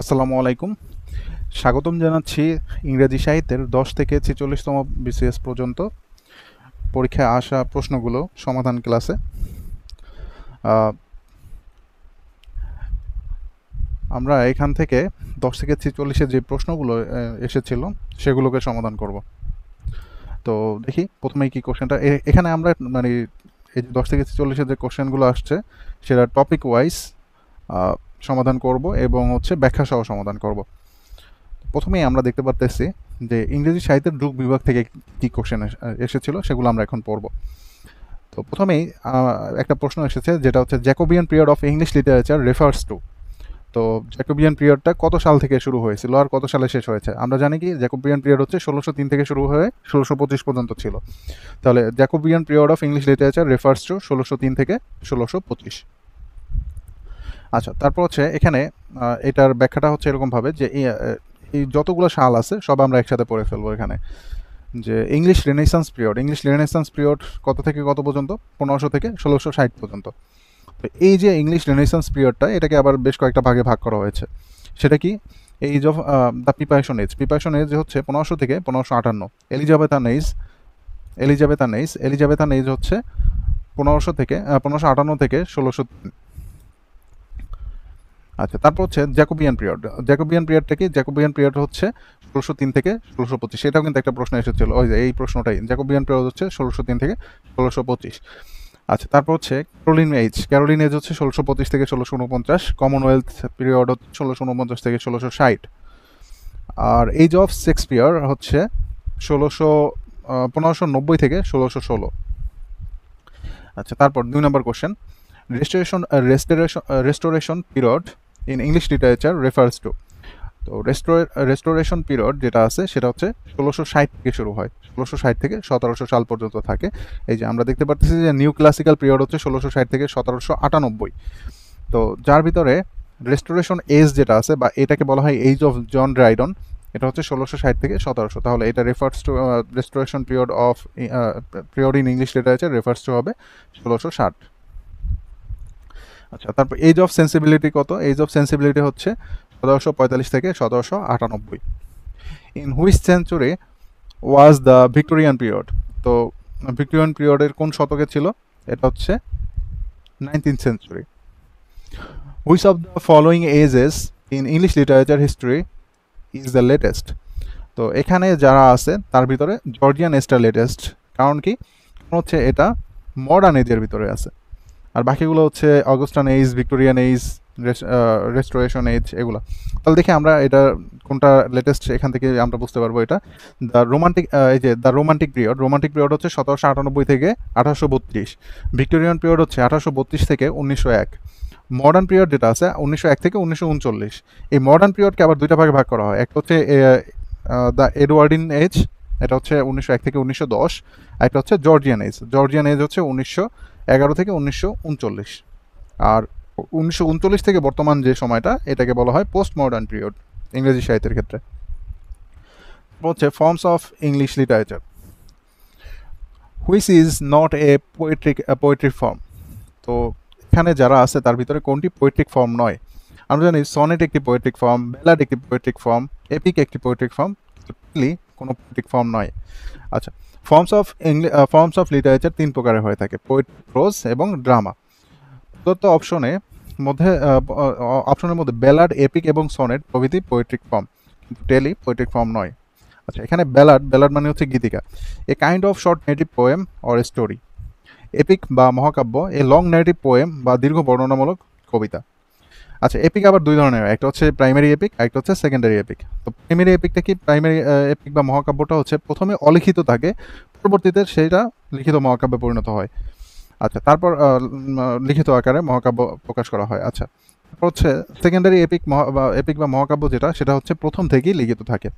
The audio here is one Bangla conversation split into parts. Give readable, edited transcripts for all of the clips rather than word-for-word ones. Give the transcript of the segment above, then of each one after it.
আসসালামু আলাইকুম। স্বাগতম জানাচ্ছি ইংরেজি সাহিত্যের ১০ থেকে ৪৬তম বিসিএস পর্যন্ত পরীক্ষায় আসা প্রশ্নগুলো সমাধান ক্লাসে। আ আমরা এখান থেকে ১০ থেকে ৪৬ যে প্রশ্নগুলো এসেছিল সেগুলোকে সমাধান করব। তো দেখি প্রথমেই কি কোশ্চেনটা এখানে আমরা মানে এই যে ১০ থেকে ৪৬ যে কোশ্চেনগুলো আসছে সেটা টপিক ওয়াইজ আ সমাধান করব এবং হচ্ছে ব্যাখ্যা সহ সমাধান করব। প্রথমেই আমরা দেখতে পারতেছি যে ইংরেজি সাহিত্যের যুগ বিভাগ থেকে কি কোশ্চেন এসেছিল সেগুলো আমরা এখন পড়ব। তো প্রথমেই একটা প্রশ্ন এসেছে যেটা হচ্ছে Jacobian period of English literature refers to. তো জ্যাকোবিয়ান পিরিয়ডটা কত সাল থেকে শুরু হয়েছিল আর কত সালে শেষ হয়েছে? আমরা জানি কি জ্যাকোবিয়ান পিরিয়ড হচ্ছে ১৬০৩ থেকে শুরু হয়ে ১৬২৫ পর্যন্ত ছিল। তাহলে Jacobian period of English literature refers two ১৬০৩ থেকে ১৬২৫। আচ্ছা, তারপর হচ্ছে এখানে এটার ব্যাখ্যাটা হচ্ছে এরকমভাবে যে এই যতগুলো সাল আছে সব আমরা একসাথে পড়ে ফেলবো এখানে। যে ইংলিশ রেনেসান্স পিরিয়ড কত থেকে কত পর্যন্ত? ১৫০০ থেকে ১৬৬০ পর্যন্ত। তো এই যে ইংলিশ রেনেসান্স পিরিয়ডটা এটাকে আবার বেশ কয়েকটা ভাগে ভাগ করা হয়েছে। সেটা কি? Age of the preparation age হচ্ছে ১৫০০ থেকে ১৫৫৮। এলিজাবেথান এজ হচ্ছে ১৫০০ থেকে ১৫৫৮ থেকে ১৬০৩। আচ্ছা, তারপর হচ্ছে জ্যাকোবিয়ান পিরিয়ডটা কি? জ্যাকোবিয়ান পিরিয়ড হচ্ছে ১৬০৩ থেকে ১৬২৫। সেটাও কিন্তু একটা প্রশ্ন এসেছিল, ওই যে এই প্রশ্নটাই। জ্যাকোবিয়ান পিরিয়ড হচ্ছে ১৬০৩ থেকে ১৬২৫। আচ্ছা, তারপর হচ্ছে ক্যারোলিন এজ হচ্ছে ১৬২৫ থেকে ১৬৪৯। কমনওয়েলথ পিরিয়ড হচ্ছে ১৬৪৯ থেকে ১৬৬০। আর এজ অফ শেক্সপিয়ার হচ্ছে ১৫৯০ থেকে ১৬১৬। আচ্ছা, তারপর ২ নম্বর question, restoration period in English literature refers to. তো রেস্টোরেশন পিরিয়ড যেটা আছে সেটা হচ্ছে ১৬৬০ থেকে শুরু হয়, ১৬৬০ থেকে ১৭০০ সাল পর্যন্ত থাকে। এই যে আমরা দেখতে পাচ্ছি যে নিউ ক্লাসিক্যাল পিরিয়ড হচ্ছে ১৬৬০ থেকে ১৭৯৮। তো যার ভিতরে রেস্টোরেশন এজ যেটা আছে বা এটাকে বলা হয় এজ অফ জন ড্রাইডন, এটা হচ্ছে ১৬৬০ থেকে ১৭০০। তাহলে এটা refers to restoration period in English literature refers to হবে ১৬৬০। আচ্ছা, তারপর এজ অফ সেন্সিবিলিটি কত? এজ অফ সেন্সিবিলিটি হচ্ছে ১৭৪৫ থেকে ১৭৯৮। In which century was the Victorian period? তো ভিক্টোরিয়ান পিরিয়ডের কোন শতকে ছিল? এটা হচ্ছে 19th century. Which of the following ages in English literature history is the latest? তো এখানে যারা আছে তার ভিতরে জর্জিয়ান এজটা লেটেস্ট। কারণ কি? কারণ হচ্ছে এটা মডার্ন এজের ভিতরে আছে। আর বাকিগুলো হচ্ছে Augustan age, Victorian age, restoration age, এগুলো। তাহলে দেখি আমরা এটা কোনটা লেটেস্ট এখান থেকে আমরা বুঝতে পারবো। এটা দ্য রোমান্টিক পিরিয়ড হচ্ছে ১৭৯৮ থেকে ১৮৩২। ভিক্টোরিয়ান পিরিয়ড হচ্ছে ১৮৩২ থেকে ১৯০১। মডার্ন পিরিয়ড যেটা আছে ১৯০১ থেকে ১৯৩৯। এই মডার্ন পিরিয়ডকে আবার দুইটা ভাগে ভাগ করা হয়। একটা হচ্ছে দ্য এডওয়ার্ডিন এজ, এটা হচ্ছে ১৯০১ থেকে ১৯১০। আর একটা হচ্ছে জর্জিয়ান এজ হচ্ছে ১৯১১ থেকে ১৯৩৯। আর ১৯৩৯ থেকে বর্তমান যে সময়টা এটাকে বলা হয় পোস্ট মডার্ন পিরিয়ড ইংরেজি সাহিত্যের ক্ষেত্রে। হচ্ছে forms of English literature, which is not a poetic form. তো এখানে যারা আছে তার ভিতরে কোনটি পোয়েট্রিক ফর্ম নয়? আমরা জানি সনেট একটি পোয়েট্রিক ফর্ম, ব্যালাড একটি পোয়েট্রিক ফর্ম, এপিক একটি পোয়েট্রিক ফর্ম, কোনো পোয়েট্রিক ফর্ম নয়। আচ্ছা, ফর্মস অফ লিটারেচার 3 প্রকারের হয়ে থাকে, পোয়েট্রি, প্রোজ এবং ড্রামা। প্রদত্ত অপশনের মধ্যে ব্যালাড, এপিক এবং সনেট প্রভৃতি পোয়েট্রিক ফর্ম, কিন্তু টেলি পোয়েট্রিক ফর্ম নয়। আচ্ছা, এখানে ব্যালাড মানে হচ্ছে গীতিকা, a kind of short native poem or story. Epic বা মহাকাব্য, এ লং নেটিভ পোয়েম বা দীর্ঘ বর্ণনামূলক কবিতা। আচ্ছা, এপিক আবার দুই ধরনের, একটা হচ্ছে প্রাইমারি এপিক, একটা হচ্ছে সেকেন্ডারি এপিক। তো প্রাইমারি এপিকটা কি? প্রাইমারি এপিক বা মহাকাব্যটা হচ্ছে প্রথমে অলিখিত থাকে, পরবর্তীতে সেটা লিখিত মহাকাব্যে পরিণত হয়। আচ্ছা, তারপর লিখিত আকারে মহাকাব্য প্রকাশ করা হয়। আচ্ছা, তারপর হচ্ছে সেকেন্ডারি এপিক বা মহাকাব্য যেটা, সেটা হচ্ছে প্রথম থেকেই লিখিত থাকে।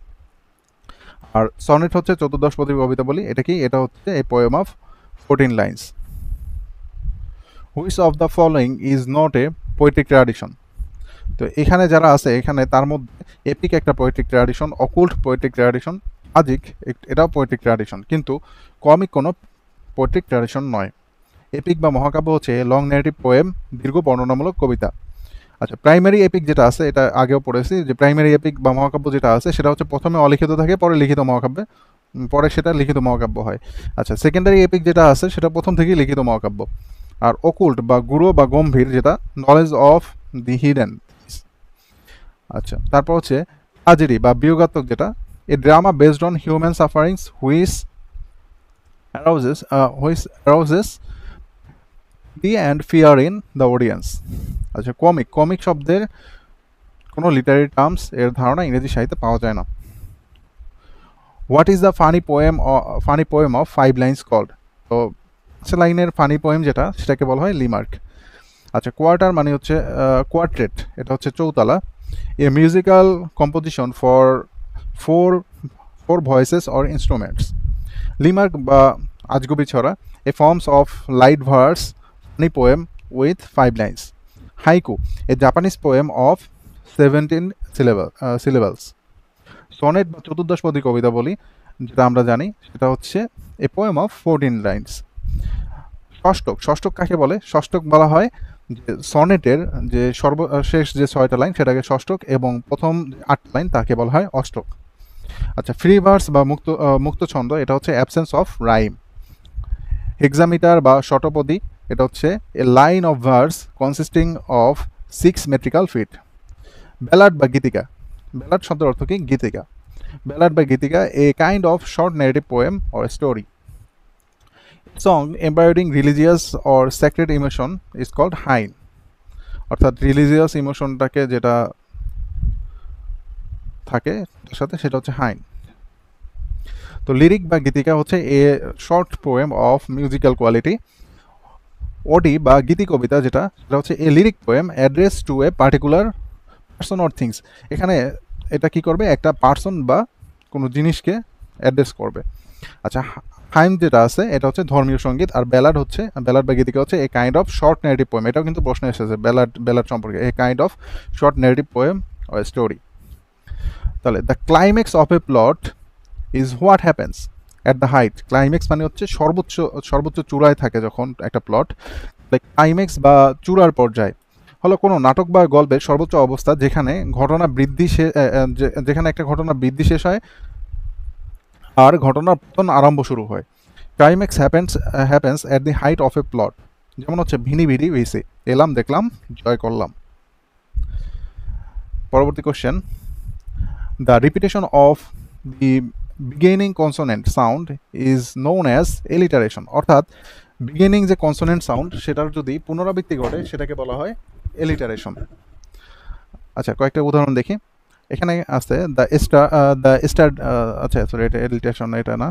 আর সনেট হচ্ছে চতুর্দশপদী কবিতা বলি। এটা কি? এটা হচ্ছে a poem of 14 lines. Which of the following is not a poetic tradition? তো এখানে যারা আছে এখানে তার মধ্যে এপিক একটা পোয়েট্রিক ট্র্যাডিশন, অকুল্ট পোয়েট্রিক ট্র্যাডিশন, আজিক এটাও পোয়েট্রিক ট্র্যাডিশন, কিন্তু কমিক কোনো পোয়েট্রিক ট্র্যাডিশন নয়। এপিক বা মহাকাব্য হচ্ছে লং নেগেটিভ পোয়েম, দীর্ঘ বর্ণনামূলক কবিতা। আচ্ছা, প্রাইমারি এপিক যেটা আছে এটা আগেও পড়েছি যে প্রাইমারি এপিক বা মহাকাব্য যেটা আছে সেটা হচ্ছে প্রথমে অলিখিত থাকে, পরে লিখিত মহাকাব্যে পরে সেটা লিখিত মহাকাব্য হয়। আচ্ছা, সেকেন্ডারি এপিক যেটা আছে সেটা প্রথম থেকেই লিখিত মহাকাব্য। আর অকুল্ট বা গুরু বা গম্ভীর যেটা নলেজ অফ দি হিডেন। আচ্ছা, তারপর হচ্ছে ট্র্যাজেডি বা বিয়োগাত্মক যেটা a drama based on human sufferings arouses pity and fear in the audience. আচ্ছা, কমিক শব্দের কোনো লিটারি টার্মস এর ধারণা ইংরেজি সাহিত্যে পাওয়া যায় না। What is the funny poem of 5 lines called? তো 5 লাইনের ফানি পোয়েম যেটা সেটাকে বলা হয় লিমার্ক। আচ্ছা, কোয়ার্টার মানে হচ্ছে কোয়ার্ট্রেট, এটা হচ্ছে চৌতালা। A musical composition for four voices or instruments. Limerick বা আজগুবি ছড়া a forms of light verse funny poem with 5 lines. Haiku a Japanese poem of 17 syllables. Sonnet বা চতুর্দশপদী কবিতা বলি যেটা আমরা জানি সেটা হচ্ছে এ পোয়েম অফ 14 লাইন্স। ষষ্ঠক কাকে বলে? ষষ্ঠক বলা হয় যে সনেটের যে সর্বশেষ যে 6টা লাইন সেটাকে ষষ্ঠক এবং প্রথম 8 লাইন তাকে বলা হয় অষ্টক। আচ্ছা, ফ্রি ভার্স বা মুক্ত ছন্দ এটা হচ্ছে অ্যাবসেন্স অফ রাইম। হেক্সামিটার বা শতপদী এটা হচ্ছে a line of verse consisting of 6 metrical feet. Ballad বা গীতিকা, ব্যালাড শব্দের অর্থ কি? গীতিকা। ব্যালাড বা গীতিকা a kind of short narrative poem or story. Song embodying religious or sacred emotion is called hymn, অর্থাৎ রিলিজিয়াস ইমোশনটাকে যেটা থাকে তার সাথে সেটা হচ্ছে হাইন। তো লিরিক বা গীতিকা হচ্ছে a short poem of musical quality. Ode বা গীতি কবিতা যেটা সেটা হচ্ছে a lyric poem address to a particular person or things. এখানে এটা কি করবে? একটা পার্সন বা কোনো জিনিসকে অ্যাড্রেস করবে। আচ্ছা, হাইম যেটা আছে এটা হচ্ছে ধর্মীয় সঙ্গীত। আর ব্যালাড বা গীতিকা হচ্ছে a kind of short narrative poem. এটাও কিন্তু প্রশ্ন এসেছে ব্যালাড সম্পর্কে, a kind of short narrative poem or story. তাহলে the climax of a plot is what happens at the height. Climax মানে হচ্ছে সর্বোচ্চ চূড়ায় থাকে যখন একটা প্লট। ক্লাইম্যাক্স বা চূড়ার পর্যায় হলো কোনো নাটক বা গল্পের সর্বোচ্চ অবস্থা যেখানে যেখানে একটা ঘটনা বৃদ্ধি শেষ হয় আর ঘটনার পতন আরম্ভ শুরু হয়। Climax happens at the height of a plot. যেমন হচ্ছে ভিনি ভিড়ি হইছে, এলাম দেখলাম জয় করলাম। পরবর্তী question, the repetition of the beginning consonant sound is known as alliteration. অর্থাৎ বিগিনিং যে কনসোনেন্ট সাউন্ড সেটার যদি পুনরাবৃত্তি ঘটে সেটাকে বলা হয় এলিটারেশন। আচ্ছা, কয়েকটা উদাহরণ দেখি। এখানে আছে আচ্ছা সরি, এটা এলিটারেশন, এটা না।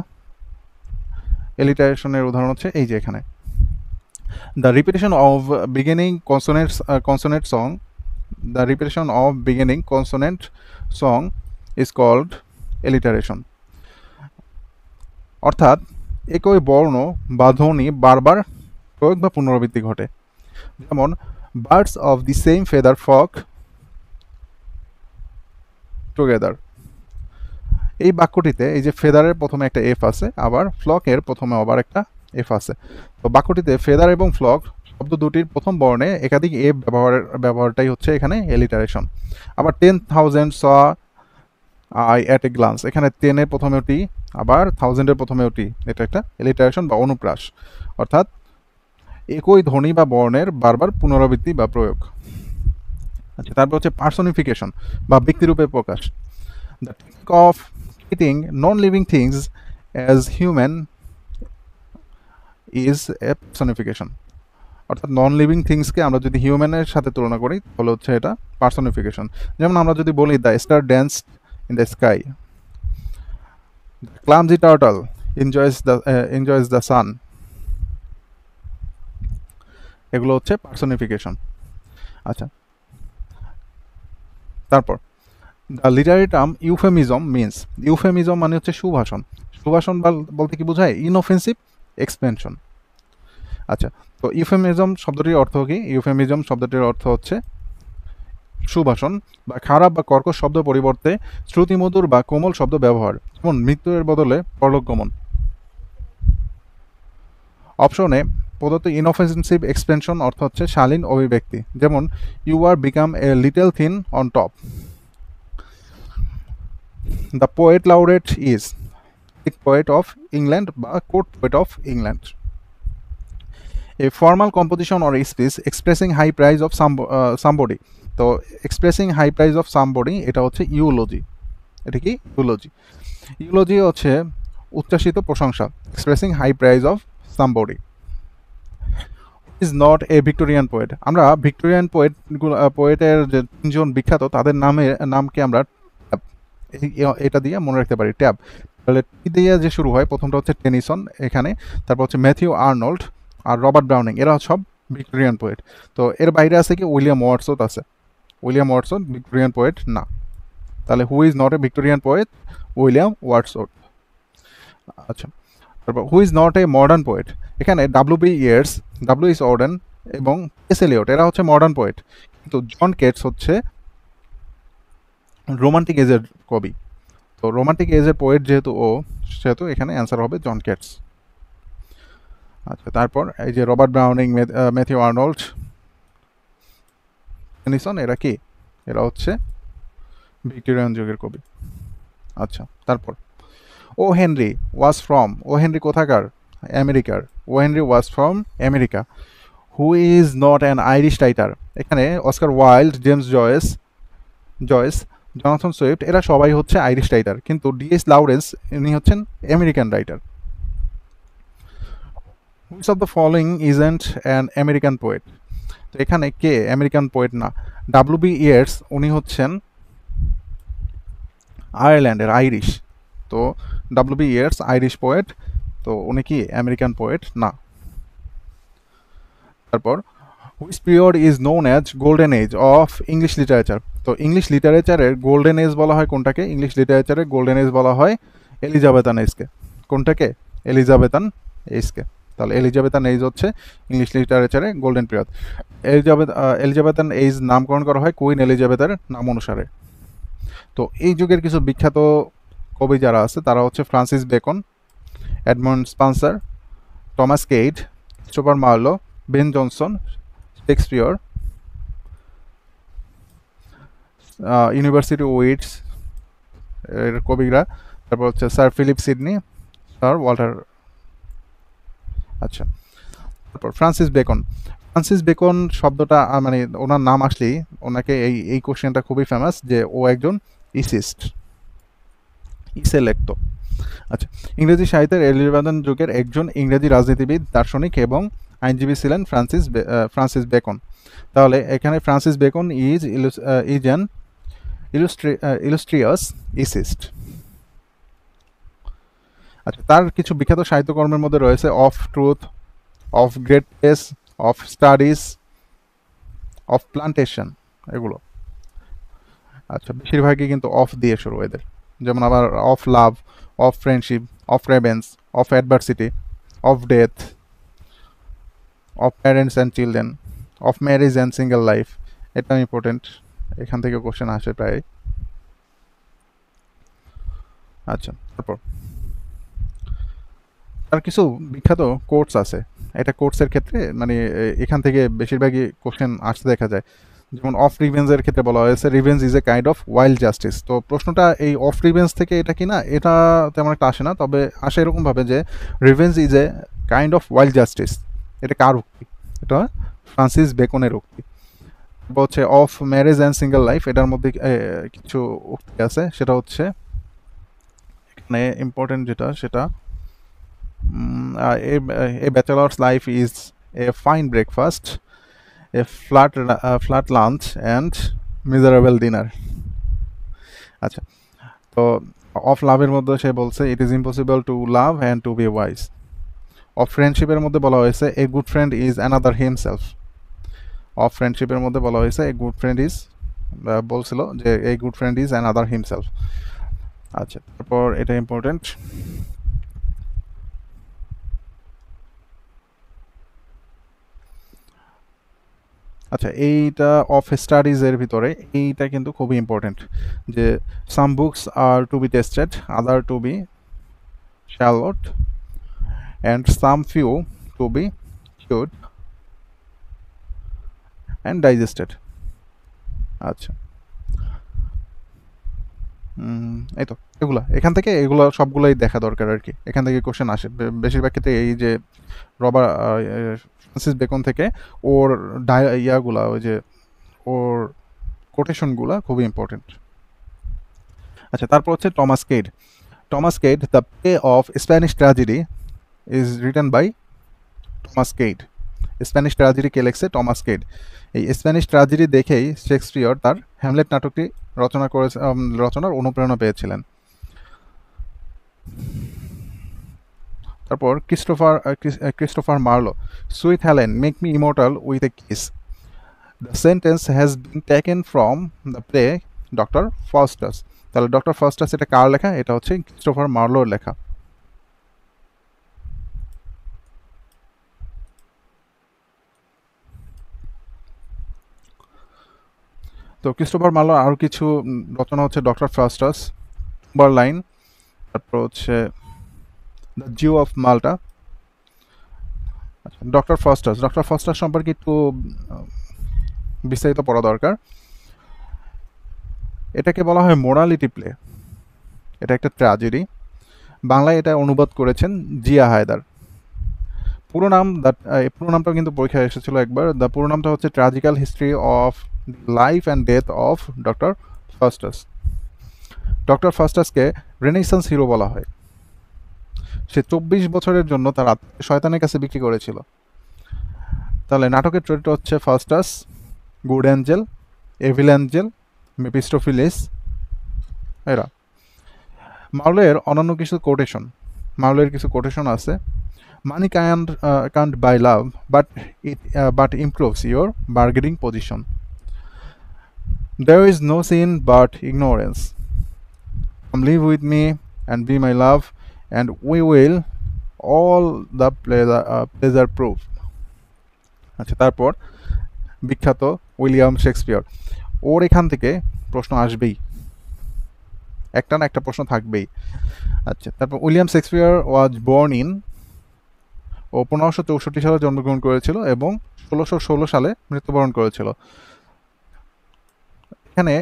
এলিটারেশনের উদাহরণ হচ্ছে এই যে এখানে, the repetition of beginning consonant sound the repetition of beginning consonant sound is called alliteration. অর্থাৎ একই বর্ণ বা ধ্বনি বারবার প্রয়োগ বা পুনরাবৃত্তি ঘটে। যেমন birds of the same feather flock together. এই বাক্যটিতে এই যে ফেদারের প্রথমে একটা এফ আছে, আবার ফ্লকের প্রথমে আবার একটা এফ আছে। তো বাক্যটিতে ফেদার এবং ফ্লক শব্দ দুটির প্রথম বর্ণে একাধিক এফ ব্যবহারটাই হচ্ছে এখানে এলিটারেশন। আবার 10,000 saw I at a glance, এখানে 10-এর প্রথমেও টি, আবার 1000-এর প্রথমেও টি, এটা একটা এলিটারেশন বা অনুপ্রাস। অর্থাৎ একই ধ্বনি বা বর্ণের বারবার পুনরাবৃত্তি বা প্রয়োগ। আচ্ছা, তারপর হচ্ছে পার্সনিফিকেশন বা ব্যক্তিরূপে প্রকাশ। The technique of treating non living things as human is a personification. অর্থাৎ নন লিভিং থিংসকে আমরা যদি হিউম্যানের সাথে তুলনা করি তাহলে হচ্ছে এটা পার্সনিফিকেশন। যেমন আমরা যদি বলি the star dance in the sky, clumsy turtle enjoys the sun, এগুলো হচ্ছে পার্সনিফিকেশন। আচ্ছা, তারপর the literary term euphemism means. Euphemism মানে হচ্ছে সুভাষণ। সুভাষণ বলতে কি বোঝায়? ইনঅফেন্সিভ এক্সপেনশন। আচ্ছা, তো ইউফেমিজম শব্দটির অর্থ কি? ইউফেমিজম শব্দটির অর্থ হচ্ছে সুভাষণ বা খারাপ বা কর্কশ শব্দ পরিবর্তে শ্রুতিমধুর বা কোমল শব্দ ব্যবহার। যেমন মৃত্যুর বদলে পরলোক গমন। অপশনে প্রদত্ত ইনঅফেন্সিভ এক্সপ্রেশন অর্থ হচ্ছে শালীন অভিব্যক্তি, যেমন you are become a little thin on top. The poet laureate is poet of England বা court poet of England. A formal composition or speech expressing high praise of somebody. তো expressing high praise of somebody এটা হচ্ছে ইউলজি। এটা কি ইউলজি? ইউলজি হচ্ছে উচ্ছ্বাসিত প্রশংসা, expressing high praise of somebody. Is not a Victorian poet. আমরা ভিক্টোরিয়ান পোয়েটের যে তিনজন বিখ্যাত তাদের নামকে আমরা এটা দিয়ে মনে রাখতে পারি, ট্যাব। তাহলে টি দিয়ে যে শুরু হয়, প্রথমটা হচ্ছে টেনিসন এখানে, তারপর হচ্ছে ম্যাথিউ আর্নল্ড আর রবার্ট ব্রাউনিং, এরা সব ভিক্টোরিয়ান পোয়েট। তো এর বাইরে আছে কি উইলিয়াম ওয়ার্ডসওয়ার্থ আছে। উইলিয়াম ওয়ার্ডসওয়ার্থ ভিক্টোরিয়ান পোয়েট না। তাহলে হু is not a Victorian poet? William Wordsworth. আচ্ছা, তারপর who is not a modern poet? এখানে ডাব্লিউ.বি. ইয়েটস, ডব্লিউ.এইচ. অর্ডেন এবং এস. এলিয়ট এরা হচ্ছে মডার্ন পোয়েট, কিন্তু জন কেটস হচ্ছে রোমান্টিক এজের কবি। তো রোমান্টিক এজের পোয়েট যেহেতু সেহেতু এখানে অ্যান্সার হবে জন কেটস। আচ্ছা, তারপর এই যে Robert Browning, Matthew Arnold, Tennyson, এরা কি? এরা হচ্ছে ভিক্টোরিয়ান যুগের কবি। আচ্ছা, তারপর O Henry was from. O Henry কোথাকার? আমেরিকার। O Henry was from America. Who is not an Irish writer? এখানে Oscar Wilde, James Joyce, Jonathan Swift এরা সবাই হচ্ছে আইরিশ রাইটার, কিন্তু ডি.এইচ. লাউরেন্স ইনি হচ্ছেন American writer. Which of the following isn't an American poet? তো এখানে কে আমেরিকান পোয়েট না? ডাব্লিউ.বি. ইয়েটস উনি হচ্ছেন আয়ারল্যান্ডের, আইরিশ। তো ডাব্লিউ.বি. ইয়েটস আইরিশ পোয়েট, তো উনি কি আমেরিকান পোয়েট না। তারপর which period is known as golden age of English literature? তো ইংলিশ লিটারেচারের গোল্ডেন এজ বলা হয় কোনটাকে? ইংলিশ লিটারেচারের গোল্ডেন এজ বলা হয় এলিজাবেথান এজকে। কোনটাকে? এলিজাবেথান এজকে। তাহলে এলিজাবেথান এজ হচ্ছে ইংলিশ লিটারেচারে গোল্ডেন পিরিয়ড। এলিজাবেথান এজ নামকরণ করা হয় কুইন এলিজাবেথের নাম অনুসারে। তো এই যুগের কিছু বিখ্যাত কবি যারা আছে তারা হচ্ছে Francis Bacon, Edmund Spenser, Thomas Kyd, Christopher Marlowe, Ben Jonson, Shakespeare, university wits এর কবিরা, তারপর হচ্ছে sir Philip Sidney, sir Walter. আচ্ছা, তারপর ফ্রান্সিস বেকন। ফ্রান্সিস বেকন শব্দটা মানে ওনার নাম আসলেই ওনাকে এই কোশ্চেনটা খুবই ফেমাস যে ও একজন ইসে লেখত। আচ্ছা, ইংরেজি সাহিত্যের এলিজাবেথান যুগের একজন ইংরেজি রাজনীতিবিদ, দার্শনিক এবং আইনজীবী ছিলেন ফ্রান্সিস বেকন। তাহলে এখানে ফ্রান্সিস বেকন ইজ অ্যান ইলুস্ট্রিয়াস ইসিস্ট। আচ্ছা, তার কিছু বিখ্যাত সাহিত্যকর্মের মধ্যে রয়েছে of truth, of great place, of studies, of plantation, এগুলো। আচ্ছা, বেশিরভাগই কিন্তু অফ দিয়ে শুরু এদের, যেমন আবার of love, of friendship, of revenge, of adversity, of death, of parents and children, of marriage and single life. এটা ইম্পর্টেন্ট, এখান থেকে কোশ্চেন আসে প্রায়। আচ্ছা, তারপর তার কিছু বিখ্যাত কোটস আছে। এটা কোটসের ক্ষেত্রে মানে এখান থেকে বেশিরভাগই কোশ্চেন আসতে দেখা যায়। যেমন অফ রিভেঞ্জের ক্ষেত্রে বলা হয়েছে revenge is a kind of wild justice. তো প্রশ্নটা এই অফ রিভেঞ্জ থেকে এটা কি না, এটা তেমন একটা আসে না, তবে আসে এরকমভাবে যে revenge is a kind of wild justice. এটা কার উক্তি? এটা ফ্রান্সিস বেকনের উক্তি। হচ্ছে of marriage and single life, এটার মধ্যে কিছু উক্তি আছে, সেটা হচ্ছে এখানে ইম্পর্টেন্ট যেটা সেটা a bachelor's life is a fine breakfast, a flat lunch and miserable dinner. আচ্ছা, তো অফ লাভের মধ্যে সে বলছে it is impossible to love and to be wise. Of ফ্রেন্ডশিপের মধ্যে বলা হয়েছে a good friend is another himself. Of ফ্রেন্ডশিপের মধ্যে বলা হয়েছে এ গুড ফ্রেন্ড ইজ, বলছিল যে a good friend is another himself. আচ্ছা, তারপর এটা ইম্পর্টেন্ট। আচ্ছা, এইটা অফ স্টাডিজের ভিতরে এইটা কিন্তু খুবই ইম্পর্টেন্ট যে some books are to be tasted, other to be swallowed and some few to be chewed and digested. আচ্ছা, এই তো এখান থেকে এগুলো সবগুলোই দেখা দরকার আর কি। এখান থেকে কোশ্চেন আসে বেশিরভাগ ক্ষেত্রে। এই যে ফ্রান্সিস বেকন থেকে ওর ইয়াগুলা, ওই যে ওর কোটেশনগুলা খুবই ইম্পর্টেন্ট। আচ্ছা, তারপর হচ্ছে Thomas Kyd. Thomas Kyd, the play of Spanish tragedy is written by Thomas Kyd. Spanish tragedy কে লেখছে? Thomas Kyd. এই স্প্যানিশ ট্র্যাজেডি দেখেই শেক্সপিয়র তার হ্যামলেট নাটকটি রচনার অনুপ্রেরণা পেয়েছিলেন। তারপর Christopher Marlowe, sweet Helen make me immortal with a kiss. The sentence has been taken from the play Doctor Faustus. তাহলে ডক্টর ফাস্টাস এটা কার লেখা? এটা হচ্ছে ক্রিস্টোফার মার্লোর লেখা। তো ক্রিস্টোফার মার্লোর আরও কিছু রচনা হচ্ছে ডক্টর ফাস্টাস, বার্লাইন, তারপর হচ্ছে দ্য জিউ অফ মাল্টা। আচ্ছা, ডক্টর ফাস্টাস সম্পর্কে একটু বিস্তারিত পড়া দরকার। এটাকে বলা হয় মোরালিটি প্লে। এটা একটা ট্র্যাজেডি। বাংলায় এটা অনুবাদ করেছেন জিয়া হায়দার। পুরো নামটা কিন্তু পরীক্ষায় এসেছিল একবার। দ্য পুরো নামটা হচ্ছে tragical history of life and death of Doctor Faustus. Doctor ফাস্টাসকে রেনেসান্স হিরো বলা হয়। সে 24 বছরের জন্য তার শয়তানের কাছে বিক্রি করেছিল। তাহলে নাটকের চরিত্র হচ্ছে Faustus, good angel, evil angel, Mephistopheles এরা। মার্লোয়ের অন্যান্য কিছু কোটেশন আছে। মানি can't buy love, but improves your bargaining position. There is no sin but ignorance. Come live with me and be my love, and we will all the pleasure prove. আচ্ছা, তারপর বিখ্যাত উইলিয়াম শেক্সপিয়র। ওর এখান থেকে প্রশ্ন আসবেই, একটা না একটা প্রশ্ন থাকবেই। আচ্ছা, তারপর William Shakespeare was born in, ও 1564 সালে জন্মগ্রহণ করেছিল এবং 1616 সালে মৃত্যুবরণ করেছিল। এখানে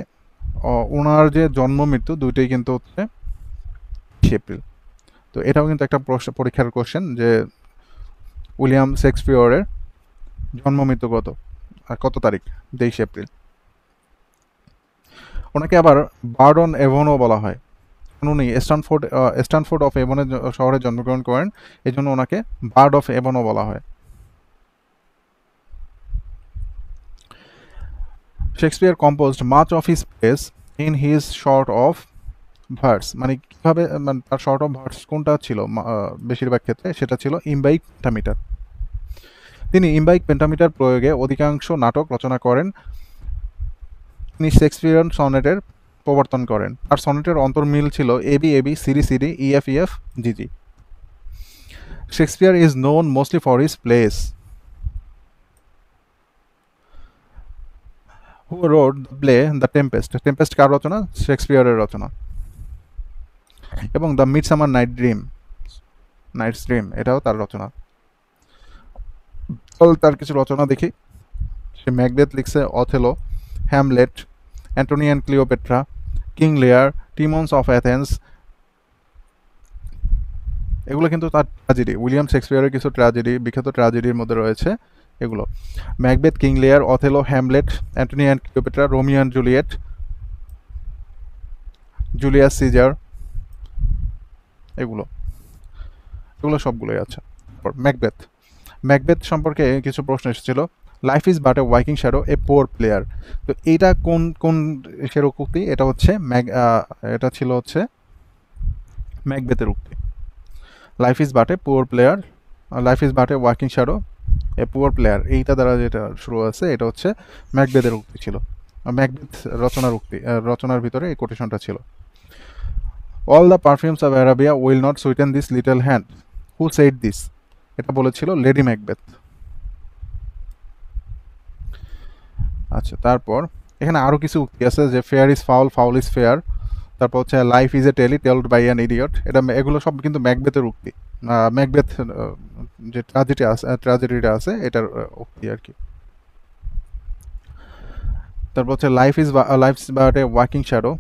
ওনার যে জন্ম মৃত্যু দুইটাই কিন্তু হচ্ছে এপ্রিল। তো এটাও কিন্তু একটা পরীক্ষার কোশ্চেন যে উইলিয়াম শেক্সপিয়রের জন্ম মৃত্যু কত তারিখ? 23 এপ্রিল। ওনাকে আবার বার্ড অন এভনও বলা হয়। উনি স্ট্যানফোর্ড অফ এভনের শহরে জন্মগ্রহণ করেন, এই জন্য ওনাকে বার্ড অফ এভনও বলা হয়। Shakespeare composed much of his place in his short of verse. মানে কীভাবে, মানে তার শর্ট অফ ভার্স কোনটা ছিল বেশিরভাগ ক্ষেত্রে? সেটা ছিল ইম্বাইক পেন্টামিটার। তিনি ইম্বাইক পেন্টামিটার প্রয়োগে অধিকাংশ নাটক রচনা করেন। তিনি শেক্সপিয়ার সনেটের প্রবর্তন করেন। আর সনেটের অন্তর্মিল ছিল A B A B, C D C D, E F E F, G G. Shakespeare is known mostly for his plays. Who wrote the play the Tempest? Tempest কার রচনা? শেক্সপিয়ারের রচনা। এবং দ্য মিডসামার নাইটস ড্রিম এটাও তার রচনা। তার কিছু রচনা দেখি। সে ম্যাকবেথ লিখছে, Othello, Hamlet, Antony and Cleopatra, King Lear, Timons of Athens. এগুলো কিন্তু তার ট্র্যাজেডি। উইলিয়াম শেক্সপিয়ারের কিছু বিখ্যাত ট্র্যাজেডির মধ্যে রয়েছে এগুলো: Macbeth, King Lear, Othello, Hamlet, Antony and Cleopatra, Romeo and Juliet, Julius Caesar. এগুলো সবগুলোই আছে। ম্যাকবেথ সম্পর্কে কিছু প্রশ্ন এসেছিল। Life is but a walking shadow, a poor player. তো এইটা কোন উক্তি? এটা হচ্ছে এটা ছিল হচ্ছে ম্যাকবেথের উক্তি। Life is but A poor player, life is but a walking shadow, a poor player, এইটা দ্বারা যেটা শুরু আছে এটা হচ্ছে ম্যাকবেথের উক্তি ছিল। ম্যাকবেথ রচনার ভিতরে এই কোটেশনটা ছিল। All the perfumes of Arabia will not sweeten this little hand, who said this? এটা বলেছিল লেডি ম্যাকবেথ। আচ্ছা, তারপর এখানে আরও কিছু উক্তি আছে যে fair is foul, foul is fair. তারপর হচ্ছে life is a tale told by an idiot. এগুলো সব কিন্তু ম্যাকবেথের উক্তি। ম্যাকবেথ যে ট্র্যাজেডিটা আছে এটার উক্তি আর কি। তারপর হচ্ছে life but a walking shadow,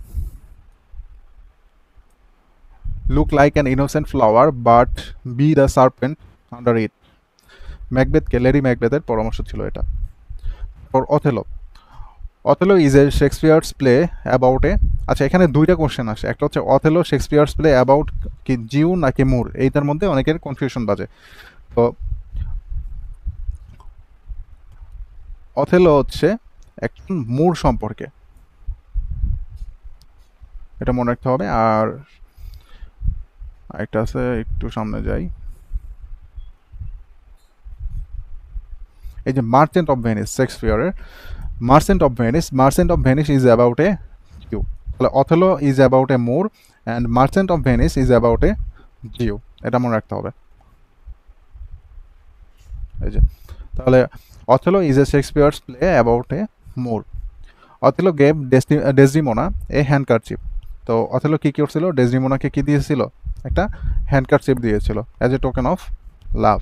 look like an innocent flower but be the serpent under it. ম্যাকবেথকে, লেডি ম্যাকবেথের পরামর্শ ছিল এটা। তারপর Othello, Othello is a Shakespeare's play about a, আচ্ছা এখানে দুইটা কোশ্চেন আসে, একটা হচ্ছে অথেলো শেক্সপিয়ার্স প্লে অ্যাবাউট কি জিউ নাকি মুর, এইটার মধ্যে অনেকের কনফিউশন বাজে। তো অথেলো হচ্ছে একজন মুর সম্পর্কে, এটা মনে রাখতে হবে। আর একটা আছে, একটু সামনে যাই, এই যে মার্চেন্ট অফ ভেনিস, শেক্সপিয়ারের merchant of Venice is about a Jew, তাহলে Othello is about a Moor and merchant of Venice is about a Jew, এটা মনে রাখতে হবে। এই যে তাহলে Othello is a Shakespeare's play about a Moor. Othello gave Desdemona a handkerchief, তো অথেলো কী করছিল, ডেসডিমোনাকে কী দিয়েছিল, একটা হ্যান্ডকারচিপ দিয়েছিল as a token of love.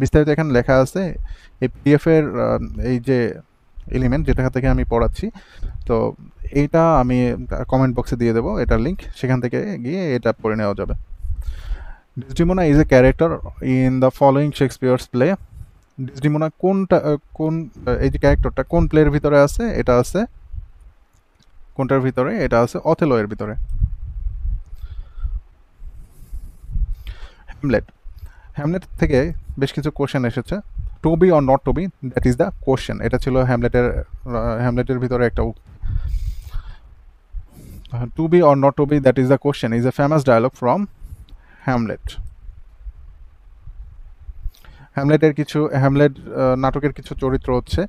বিস্তারিত এখানে লেখা আছে, এই পিডিএফের এই যে এলিমেন্ট যেটা থেকে আমি পড়াচ্ছি, তো এইটা আমি কমেন্ট বক্সে দিয়ে দেবো এটার লিঙ্ক, সেখান থেকে গিয়ে এটা পড়ে নেওয়া যাবে। Desdemona is a character in the following Shakespeare's play. Desdemona কোন এই যে ক্যারেক্টারটা কোন প্লের ভিতরে আছে, এটা আছে কোনটার ভিতরে, এটা আছে অথেলো এর ভিতরে। হ্যামলেট থেকে বেশ কিছু কোশ্চেন এসেছে। To be or not to be, that is the question, এটা ছিল হ্যামলেটের ভিতরে একটা to be or not to be, that is the question is a famous dialogue from Hamlet. Hamlet নাটকের কিছু চরিত্র হচ্ছে,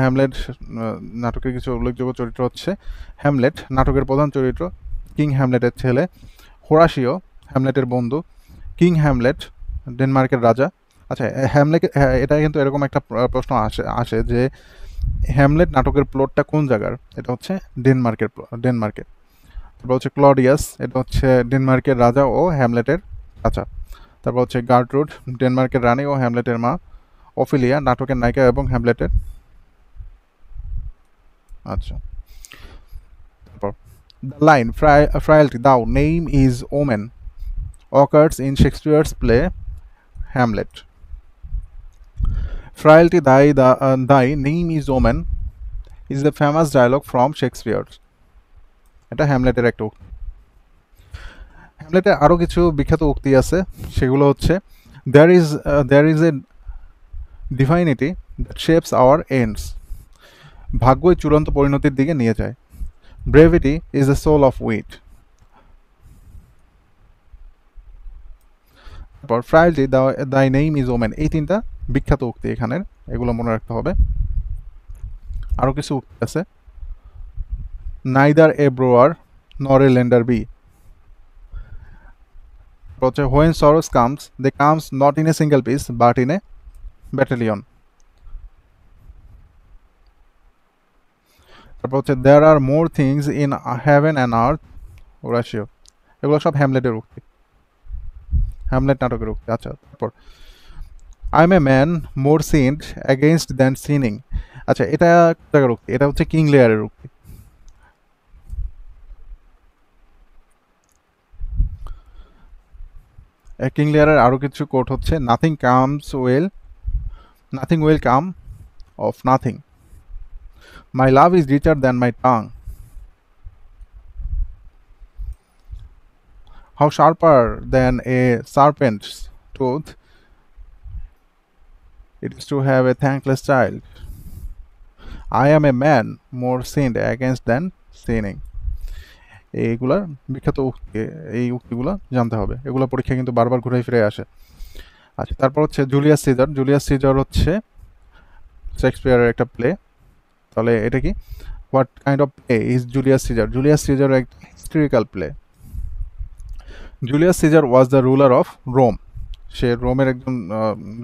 হ্যামলেট নাটকের কিছু উল্লেখযোগ্য চরিত্র হচ্ছে হ্যামলেট নাটকের প্রধান চরিত্র, কিং হ্যামলেটের ছেলে, হোরাশিও হ্যামলেটের বন্ধু, কিং হ্যামলেট ডেনমার্কের রাজা। আচ্ছা এটা কিন্তু এরকম একটা প্রশ্ন আসে যে হ্যামলেট নাটকের প্লটটা কোন জায়গার, এটা হচ্ছে ডেনমার্কের। তারপর হচ্ছে ক্লডিয়াস, এটা হচ্ছে ডেনমার্কের রাজা ও হ্যামলেটের চাচা। তারপর হচ্ছে গার্টরুড, ডেনমার্কের রানী ও হ্যামলেটের মা। অফিলিয়া নাটকের নায়িকা এবং হ্যামলেটের, আচ্ছা। তারপর দ্য লাইন ফ্রাইলটি দাও name is women occurs in Shakespeare's play Hamlet. Frailty thy name is omen is the famous dialogue from Shakespeare. এটা হ্যামলেটের একটা উক্তি। হ্যামলেটের আরও কিছু বিখ্যাত উক্তি আছে, সেগুলো হচ্ছে there is a divinity that shapes our ends. ভাগ্যই চূড়ান্ত পরিণতির দিকে নিয়ে যায়। Brevity is the soul of wit. তারপর ফ্রাইলটি দাই নেম ইজ ওমেন, এই তিনটা বিখ্যাত উক্তি এখানের, এগুলো মনে রাখতে হবে। আরও কিছু উক্তি আছে, neither a borrower nor a lender be, হচ্ছে when sorrows comes they comes not in a single piece but in a battalion. তারপর হচ্ছে there are more things in heaven and earth Horatio, এগুলো সব হ্যামলেটের উক্তি, হ্যামলেট নাটকের উক্তি। আচ্ছা, তারপর I am a man more sinned against than sinning, আচ্ছা এটা জায়গার উক্তি, এটা হচ্ছে কিং লেয়ারের উক্তি। কিং লেয়ারের আরও কিছু কোট হচ্ছে nothing will come of nothing, my love is richer than my tongue, how sharper than a serpent's tooth it is to have a thankless child, I am a man more sinned against than sinning. এইগুলার বিখ্যাত উক্তি, এই উক্তিগুলো জানতে হবে, এগুলো পরীক্ষা কিন্তু বারবার ঘুরে ফিরে আসে। আচ্ছা, তারপর হচ্ছে জুলিয়াস সিজার হচ্ছে শেক্সপিয়ারের একটা প্লে, তাহলে এটা কি, what kind of play is Julius Caesar একটা historical play. Julius Caesar was the ruler of Rome, সে রোমের একজন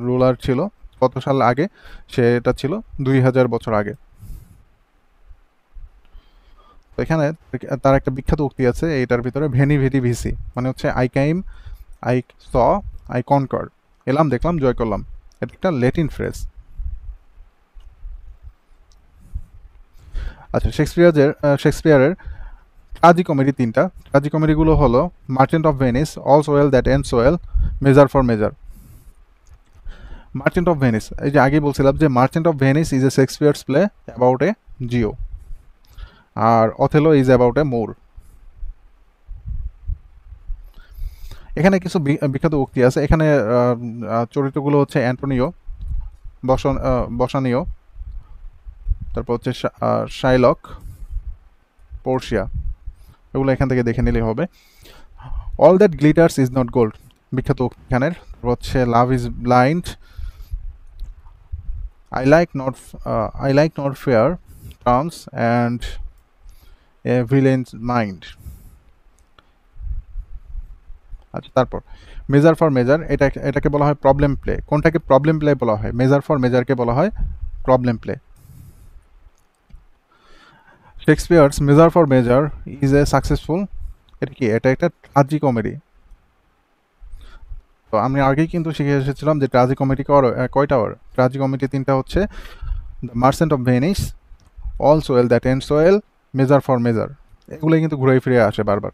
রুলার ছিল, কত সাল আগে, সেটা ছিল 2000 বছর আগে। তো এখানে তার একটা বিখ্যাত উক্তি আছে এইটার ভিতরে, ভেনি ভেরি ভিসি, মানে হচ্ছে I came, I saw, I conquer, এলাম দেখলাম জয় করলাম। এটা একটা ল্যাটিন ফ্রেজ। আচ্ছা, শেক্সপিয়ারের ট্রাজি কমেডি তিনটা। ট্রাজি কমেডিগুলো হলো merchant of Venice, all's well that ends well, measure for measure. Merchant of Venice, এই যে আগে বলছিলাম যে merchant of Venice is a Shakespeare's play about a Jew, আর Othello is about a Moor. এখানে কিছু বিখ্যাত উক্তি আছে। এখানে চরিত্রগুলো হচ্ছে অ্যান্টোনিও, বসানীয়, তারপর হচ্ছে শাইলক, পোর্শিয়া, এগুলো এখান থেকে দেখে নিলেই হবে। All that glitters is not gold, বিখ্যাত উক্তি এখানের। তারপর হচ্ছে love is blind, I like not fair terms and a villain's mind. আচ্ছা, তারপর মেজার ফর মেজার, এটাকে বলা হয় প্রবলেম প্লে। কোনটাকে প্রবলেম প্লে বলা হয়? মেজার ফর মেজারকে বলা হয় problem play. Shakespeare's measure for measure is a successful, এটা কি? এটা একটা ট্রাজি কমেডি। তো আমি আগেই কিন্তু শিখে এসেছিলাম যে ট্রাজি কমেডি কয়টা? ট্রাজি কমেডি তিনটা হচ্ছে, the merchant of Venice, all's well that ends well, measure for measure. এগুলোই কিন্তু ঘুরে ফিরে আসে বারবার।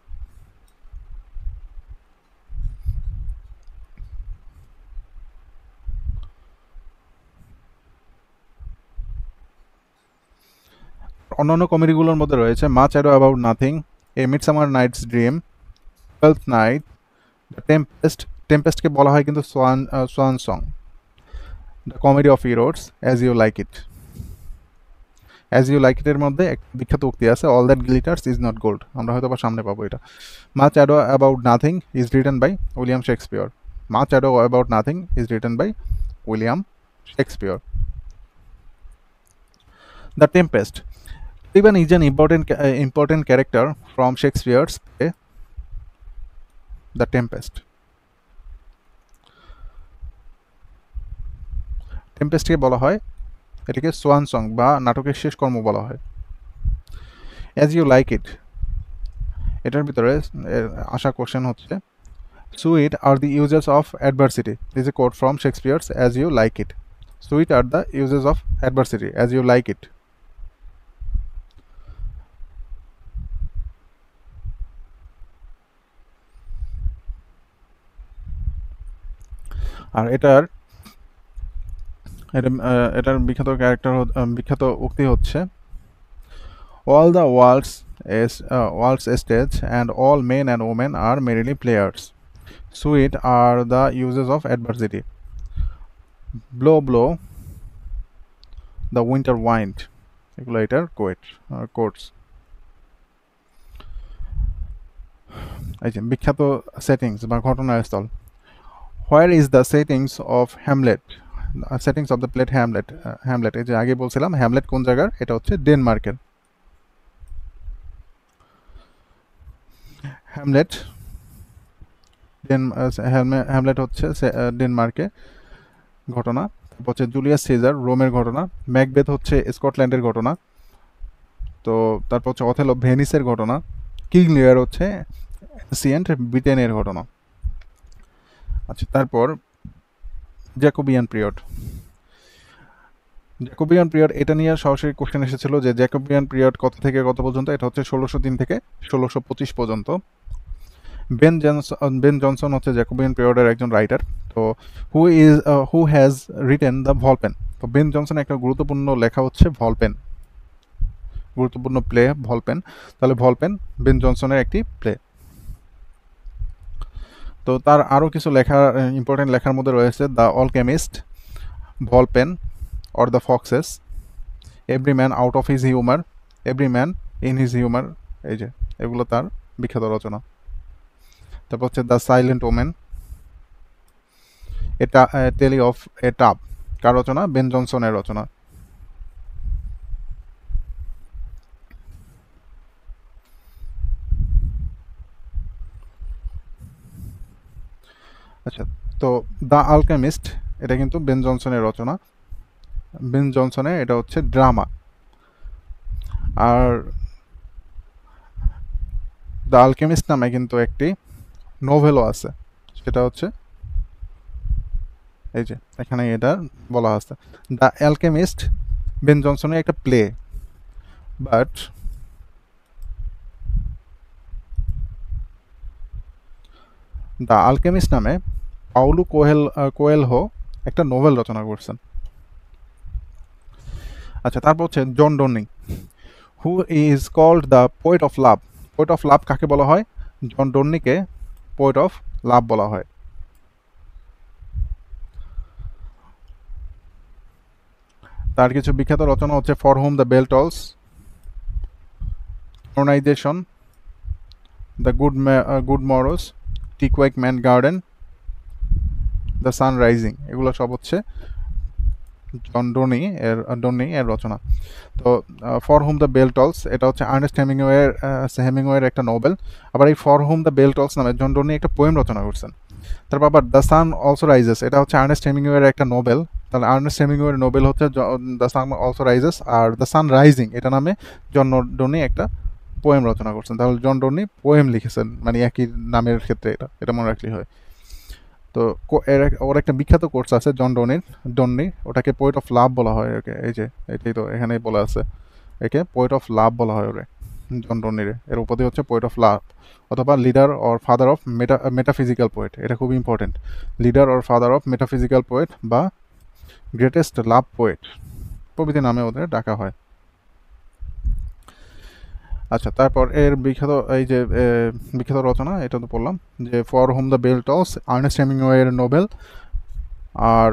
অন্যান্য কমেডিগুলোর মধ্যে রয়েছে much ado about nothing, a midsummer night's dream, twelfth night, the tempest. টেম্পেস্টকে বলা হয় কিন্তু swan song, the comedy of errors, as you like it. As you like ইটের মধ্যে এক বিখ্যাত উক্তি আছে, all that glitters is not gold. আমরা হয়তো বা সামনে পাবো এটা। Much ado about nothing is written by William Shakespeare. Much ado about nothing is written by William Shakespeare. The Tempest, Stephen is an important character from Shakespeare's play, The Tempest. টেম্পেস্টকে বলা হয়, এটাকে সোয়ান সং বা নাটকের শেষ কর্ম বলা হয়। অ্যাজ ইউ লাইক ইট, এটার ভিতরে আসা কোশ্চেন হচ্ছে, sweet are the uses of adversity, this is a quote from Shakespeare's as you like it. Sweet are the uses of adversity as you like it. আর এটার বিখ্যাত উক্তি হচ্ছে, all the world's stage and all men and women are merely players. Sweet are the uses of adversity. Blow, blow the winter wind. এগুলো এটার কোটস। এই যে বিখ্যাত সেটিংস বা ঘটনাস্থল, where is the settings of Hamlet, settings of the plate Hamlet. এই যে আগে বলছিলাম হ্যামলেট কোন জায়গার, এটা হচ্ছে ডেনমার্কের। হ্যামলেট হচ্ছে ডেনমার্কে ঘটনা। তারপর হচ্ছে জুলিয়াস সিজার রোমের ঘটনা, ম্যাকবেথ হচ্ছে স্কটল্যান্ডের ঘটনা, তো তারপর হচ্ছে অথেলো ভেনিসের ঘটনা, কিং লিয়ার হচ্ছে এনসিয়েন্ট ব্রিটেনের ঘটনা। আচ্ছা, তারপর জ্যাকোবিয়ান পিরিয়ড। এটা নিয়ে সরাসরি কোশ্চেন এসেছিল যে জ্যাকোবিয়ান পিরিয়ড কত থেকে কত পর্যন্ত? এটা হচ্ছে 1603 থেকে 1625 পর্যন্ত। বেন জনসন হচ্ছে জ্যাকোবিয়ান পিরিয়ডের একজন রাইটার। তো হু হ্যাজ রিটেন দ্য ভলপেন। তো বেন জনসনের একটা গুরুত্বপূর্ণ লেখা হচ্ছে ভলপেন, গুরুত্বপূর্ণ প্লে ভলপেন। তাহলে ভলপেন বেন জনসনের একটি প্লে। তো তার আরও কিছু ইম্পর্টেন্ট লেখার মধ্যে রয়েছে the alchemist, Volpone or the foxes, every man out of his humour, every man in his humour. এই যে এগুলো তার বিখ্যাত রচনা। তারপর হচ্ছে দ্য সাইলেন্ট ওমেন, এটা টেলি অফ এ টাব, কার রচনা? বেন জনসনের রচনা। আচ্ছা, তো দ্য আলকেমিস্ট এটা কিন্তু বেন জনসনের রচনা। বেন জনসনের এটা হচ্ছে ড্রামা। আর দ্য আলকেমিস্ট নামে কিন্তু একটি নোভেলও আছে, সেটা হচ্ছে এই যে এখানে এটা বলা আছে দ্য অ্যালকেমিস্ট, বেন জনসনের একটা প্লে। বাট দ্য আলকেমিস্ট নামে পাউলো কোয়েলহো একটা নোভেল রচনা করছেন। আচ্ছা, তারপর হচ্ছে John Donne, who is called the poet of love. Poet of love কাকে বলা হয়? জন ডোনিকে পোয়েট অফ লাভ বলা হয়। তার কিছু বিখ্যাত রচনা হচ্ছে for whom the bell tolls, canonization, the good morrows, Twickenham garden, the sun rising. এগুলো সব হচ্ছে জন ডোনি এর রচনা। তো for whom the bell tolls এটা হচ্ছে আর্নেস্ট হেমিংওয়ের একটা নোবেল। আবার এই for whom the bell tolls নামে জন ডোনি একটা পোয়েম রচনা করছেন। তারপর আবার দ্য সান অলসো রাইজেস, এটা হচ্ছে আর্নেস্ট হেমিংওয়ের একটা নোবেল। তাহলে আর্নেস্ট হেমিংওয়ের নোবেল হচ্ছে the sun also rises, are the sun rising এটা নামে জন ডোনি একটা পোয়েম রচনা করছেন। তাহলে জন ডোনি পোয়েম লিখেছেন, মানে একই নামের ক্ষেত্রে এটা মনে রাখলেই হয়। তো ওর একটা বিখ্যাত কোর্স আছে ডন্নি, ওটাকে পোয়েট অফ লাভ বলা হয় ওকে। এই যে এটাই তো এখানে বলা আছে, একে পোয়েট অফ লাভ বলা হয় ওরে, জন ডন্নিরে। এর উপাধি হচ্ছে পোয়েট অফ লাভ, অথবা leader or father of metaphysical poet. এটা খুব important, leader or father of metaphysical poet বা গ্রেটেস্ট লাভ পোয়েট প্রভৃতি নামে ওদের ডাকা হয়। আচ্ছা, তারপর এর বিখ্যাত রচনা এটা তো বললাম যে for whom the bell tolls, Ernest হেমিংওয়ের নোবেল। আর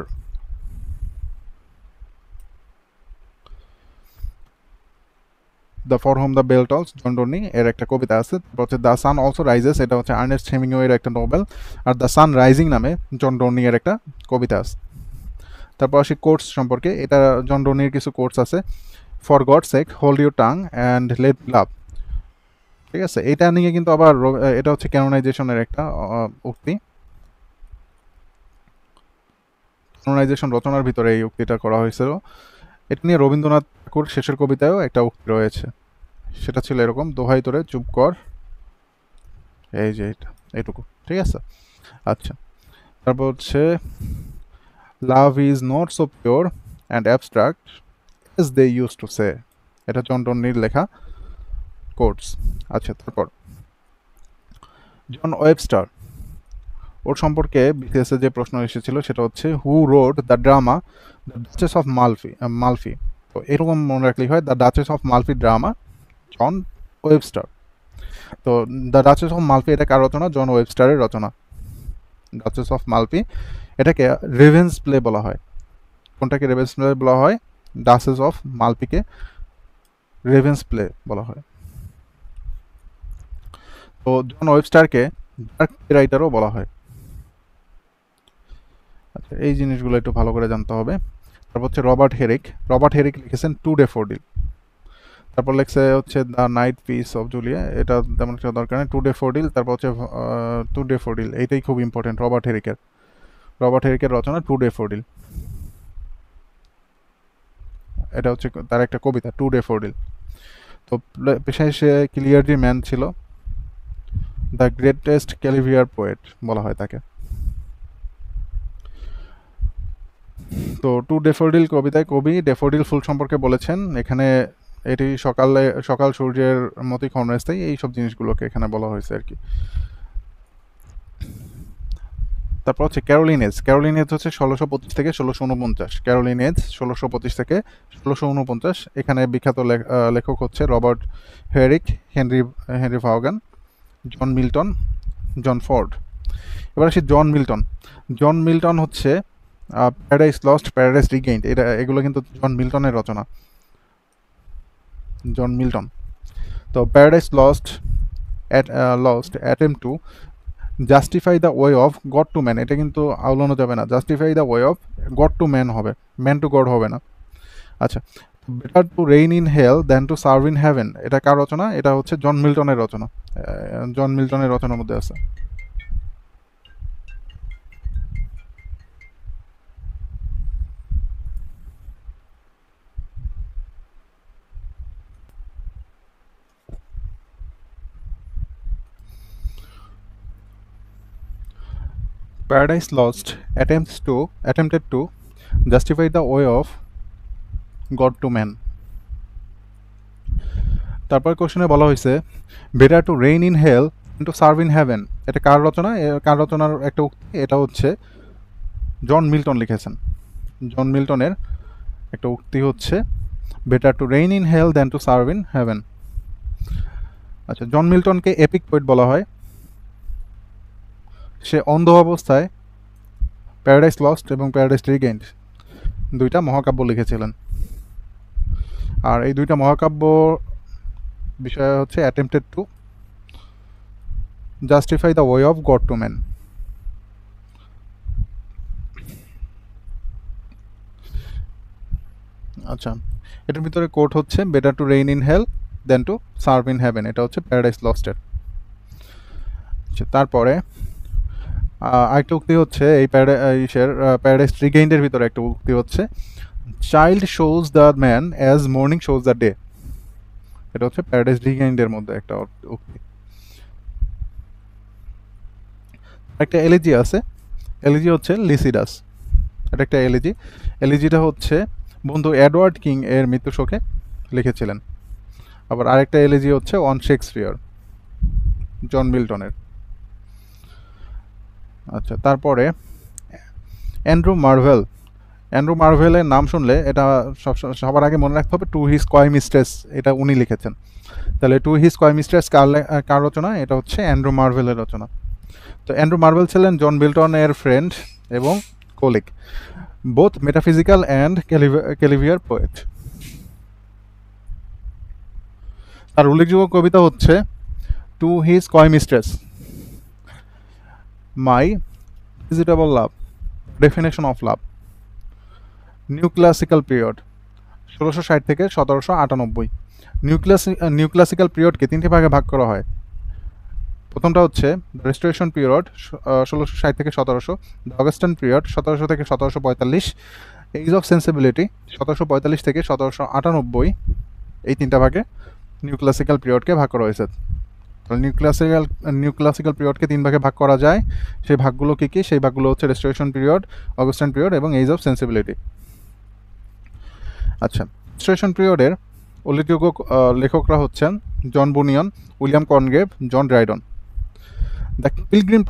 the for whom the bell tolls John Donne এর একটা কবিতা আছে। তারপর হচ্ছে দ্য সান অলসো রাইজেস, এটা হচ্ছে আর্নেস্ট হেমিংওয়ের একটা নোবেল। আর দ্য সান রাইজিং নামে জন ডোনি এর একটা কবিতা আছে। তারপর আসি কোর্স সম্পর্কে, এটা জন ডোনির কিছু কোর্স আছে। For God sake, hold your tongue and let love. ঠিক আছে, এটা নিয়ে কিন্তু আবার এটা হচ্ছে ক্যানোনাইজেশনের একটা উক্তি। ক্যানোনাইজেশন রচনার ভিতরে এই উক্তিটা করা হয়েছিল। এটা নিয়ে রবীন্দ্রনাথ ঠাকুর শেষের কবিতায়ও একটা উক্তি রয়েছে, সেটা ছিল এরকম, দোহাই তোরে চুপ কর। এই যে এইটুকু, ঠিক আছে। আচ্ছা, তারপর হচ্ছে love is not so pure and abstract as they use to say, এটা জন ডন্নির লেখা কোটস। আচ্ছা, তারপর জন ওয়েবস্টার, ওর সম্পর্কে বিসিএসে যে প্রশ্ন এসেছিল সেটা হচ্ছে who wrote the drama the Duchess of Malfi. তো এরকম মনে রাখলেই হয়, the Duchess of Malfi drama John Webster. তো দ্য ডাচেস অফ মালফি এটা কার রচনা? জন ওয়েবস্টারের রচনা। ডাচেস অফ মালফি এটাকে রেভেন্স প্লে বলা হয়। কোনটাকে রেভেন্স প্লে বলা হয়? ডাচেস অফ মালফিকে রেভেন্স প্লে বলা হয়। তো জন ওয়েবস্টারকে ডার্ক রাইটারও বলা হয়। আচ্ছা, এই জিনিসগুলো একটু ভালো করে জানতে হবে। তারপর হচ্ছে রবার্ট হেরিক লিখেছেন টু ডেফোডিল। তারপর লেখছে হচ্ছে the night piece of Julia, এটা তেমন একটা দরকার নেই। টু ডেফোডিল, তারপর হচ্ছে টু ডেফোডিল, এইটাই খুব ইম্পর্টেন্ট রবার্ট হেরিকের রচনা টু ডেফোডিল। এটা হচ্ছে তার একটা কবিতা টু ডেফোডিল। তো পেশায় সে ক্লিয়ারলি ম্যান ছিল, দ্য গ্রেটেস্ট ক্যালিভিয়ার পোয়েট বলা হয় তাকে। তো টু ডেফোডিল কবিতায় কবি ডেফোডিল ফুল সম্পর্কে বলেছেন। এখানে এটি সকাল সূর্যের মতোই ক্ষণস্থায়ী, এই সব জিনিসগুলোকে এখানে বলা হয়েছে আর কি। তারপর হচ্ছে ক্যারোলিনেজ হচ্ছে 1625 থেকে 1649। ক্যারোলিনেজ 1625 থেকে 1649। এখানে বিখ্যাত লেখক হচ্ছে Robert Herrick, Henry Vaughan, John Milton, John Ford. এবার আসি জন মিল্টন হচ্ছে প্যারাডাইস লস্ট, প্যারাডাইস রিগেইনড, এগুলো কিন্তু জন মিল্টনের রচনা। John Milton. তো paradise lost attempt to justify the way of God to man, এটা কিন্তু আওলানো যাবে না, justify the way of God to man হবে, ম্যান টু গড হবে না। আচ্ছা, better to reign in hell than to serve in heaven, এটা কার রচনা? এটা হচ্ছে জন মিল্টনের রচনা। জন মিল্টনের রচনার মধ্যে আছে। Paradise lost attempted to justify the way of God to man. তারপর কোশ্চেনে বলা হয়েছে better to reign in hell to serve in heaven. এটা কার রচনা? কার রচনার একটা উক্তি? এটা হচ্ছে জন মিল্টন লিখেছেন। জন মিল্টনের একটা উক্তি হচ্ছে better to reign in hell than to serve in heaven. আচ্ছা, জন মিল্টনকে এপিক পোয়েট বলা হয়। সে অন্ধ অবস্থায় প্যারাডাইস লস্ট এবং প্যারাডাইস রিগেইনড দুইটা মহাকাব্য লিখেছিলেন। আর এই দুইটা মহাকাব্য বিষয় হচ্ছে attempted to justify the way of God to man. আচ্ছা, এটার ভিতরে কোট হচ্ছে better to reign in hell then to serve in heaven. এটা হচ্ছে প্যারাডাইস লস্টের। আচ্ছা, তারপরে আরেকটা উক্তি হচ্ছে এই প্যারাডাইস রিগেইন্ডের ভিতরে একটা উক্তি হচ্ছে child shows the man as morning shows the day. এটা হচ্ছে প্যারাডাইস রিগেইন্ডের মধ্যে একটা উক্তি। একটা এলিজি আছে, এলিজি হচ্ছে লিসিডাস। এটা একটা এলিজি। এলিজিটা হচ্ছে বন্ধু এডওয়ার্ড কিং এর মৃত্যু শোকে লিখেছিলেন। আবার আরেকটা এলিজি হচ্ছে অন শেক্সপিয়ার, জন মিল্টনের। আচ্ছা, তারপরে অ্যান্ড্রু মার্ভেল। অ্যান্ড্রু মার্ভেলের নাম শুনলে এটা সবার আগে মনে রাখতে হবে টু হিজ কয় মিস্ট্রেস, এটা উনি লিখেছেন। তাহলে টু হিজ কয় মিস্ট্রেস কার রচনা? এটা হচ্ছে অ্যান্ড্রু মার্ভেলের রচনা। তো অ্যান্ড্রু মার্ভেল ছিলেন জন মিল্টনের ফ্রেন্ড এবং কোলিগ, বোথ মেটাফিজিক্যাল অ্যান্ড ক্যালিভিয়ার পোয়েট। তার উল্লেখযোগ্য কবিতা হচ্ছে টু হিজ কয় mistress, my vegetable love, definition of love, new classical period 1660 থেকে 1798। নিউ ক্লাসিক্যাল পিরিয়ডকে তিনটি ভাগে ভাগ করা হয়। প্রথমটা হচ্ছে রেস্টোরেশন পিরিয়ড 1660 থেকে 1700, দ্য অগাস্টান পিরিয়ড 1700 থেকে 1745, এজ অফ সেন্সিবিলিটি 1745 থেকে 1798। এই তিনটা ভাগে নিউ ক্লাসিক্যাল পিরিয়ডকে ভাগ করা হয়েছে। তাহলে নিউ ক্লাসিক্যাল পিরিয়ডকে তিন ভাগে ভাগ করা যায়। সেই ভাগগুলো কী কী? সেই ভাগগুলো হচ্ছে রেস্টোরেশন পিরিয়ড, অগাস্টান পিরিয়ড এবং এজ অফ সেন্সিবিলিটি। আচ্ছা, রেস্টোরেশন পিরিয়ডের উল্লেখযোগ্য লেখকরা হচ্ছেন John Bunyan, William Congreve, John Dryden. The pilgrim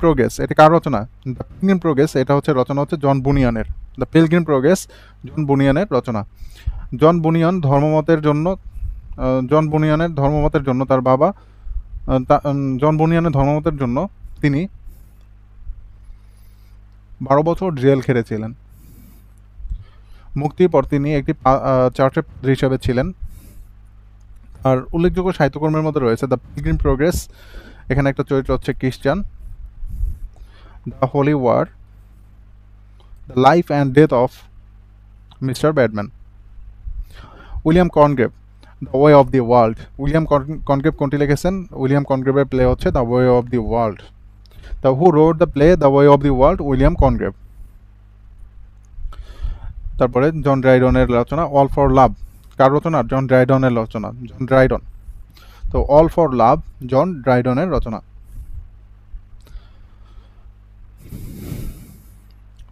progress এটা কার রচনা? দ্য পিলগ্রিম প্রোগ্রেস এটা হচ্ছে রচনা হচ্ছে জন বুনিয়নের। দ্য পিলগ্রিম প্রোগ্রেস জন বুনিয়নের রচনা। জন বুনিয়নের ধর্মমতের জন্য তার বাবা জন বুনিয়নের ধর্মমতের জন্য তিনি 12 বছর জেল খেটেছিলেন। মুক্তির পর তিনি একটি চার্চের পাদ্রী হিসাবে ছিলেন। আর উল্লেখযোগ্য সাহিত্যকর্মের মধ্যে রয়েছে দ্য পিলগ্রিম প্রোগ্রেস, এখানে একটা চরিত্র হচ্ছে Christian, the holy war, the life and death of mister Badman. William Congreve, the way of the world. William Congreve কোনটি লিখেছেন? উইলিয়াম কনগ্রেভের প্লে হচ্ছে the way of the world. The who wrote the play the way of the world? William Congreve. তারপরে জন ড্রাইডনের রচনা অল ফর লাভ। কার রচনা? জন ড্রাইডনের রচনা, জন ড্রাইডন। তো অল ফর লাভ জন ড্রাইডনের রচনা।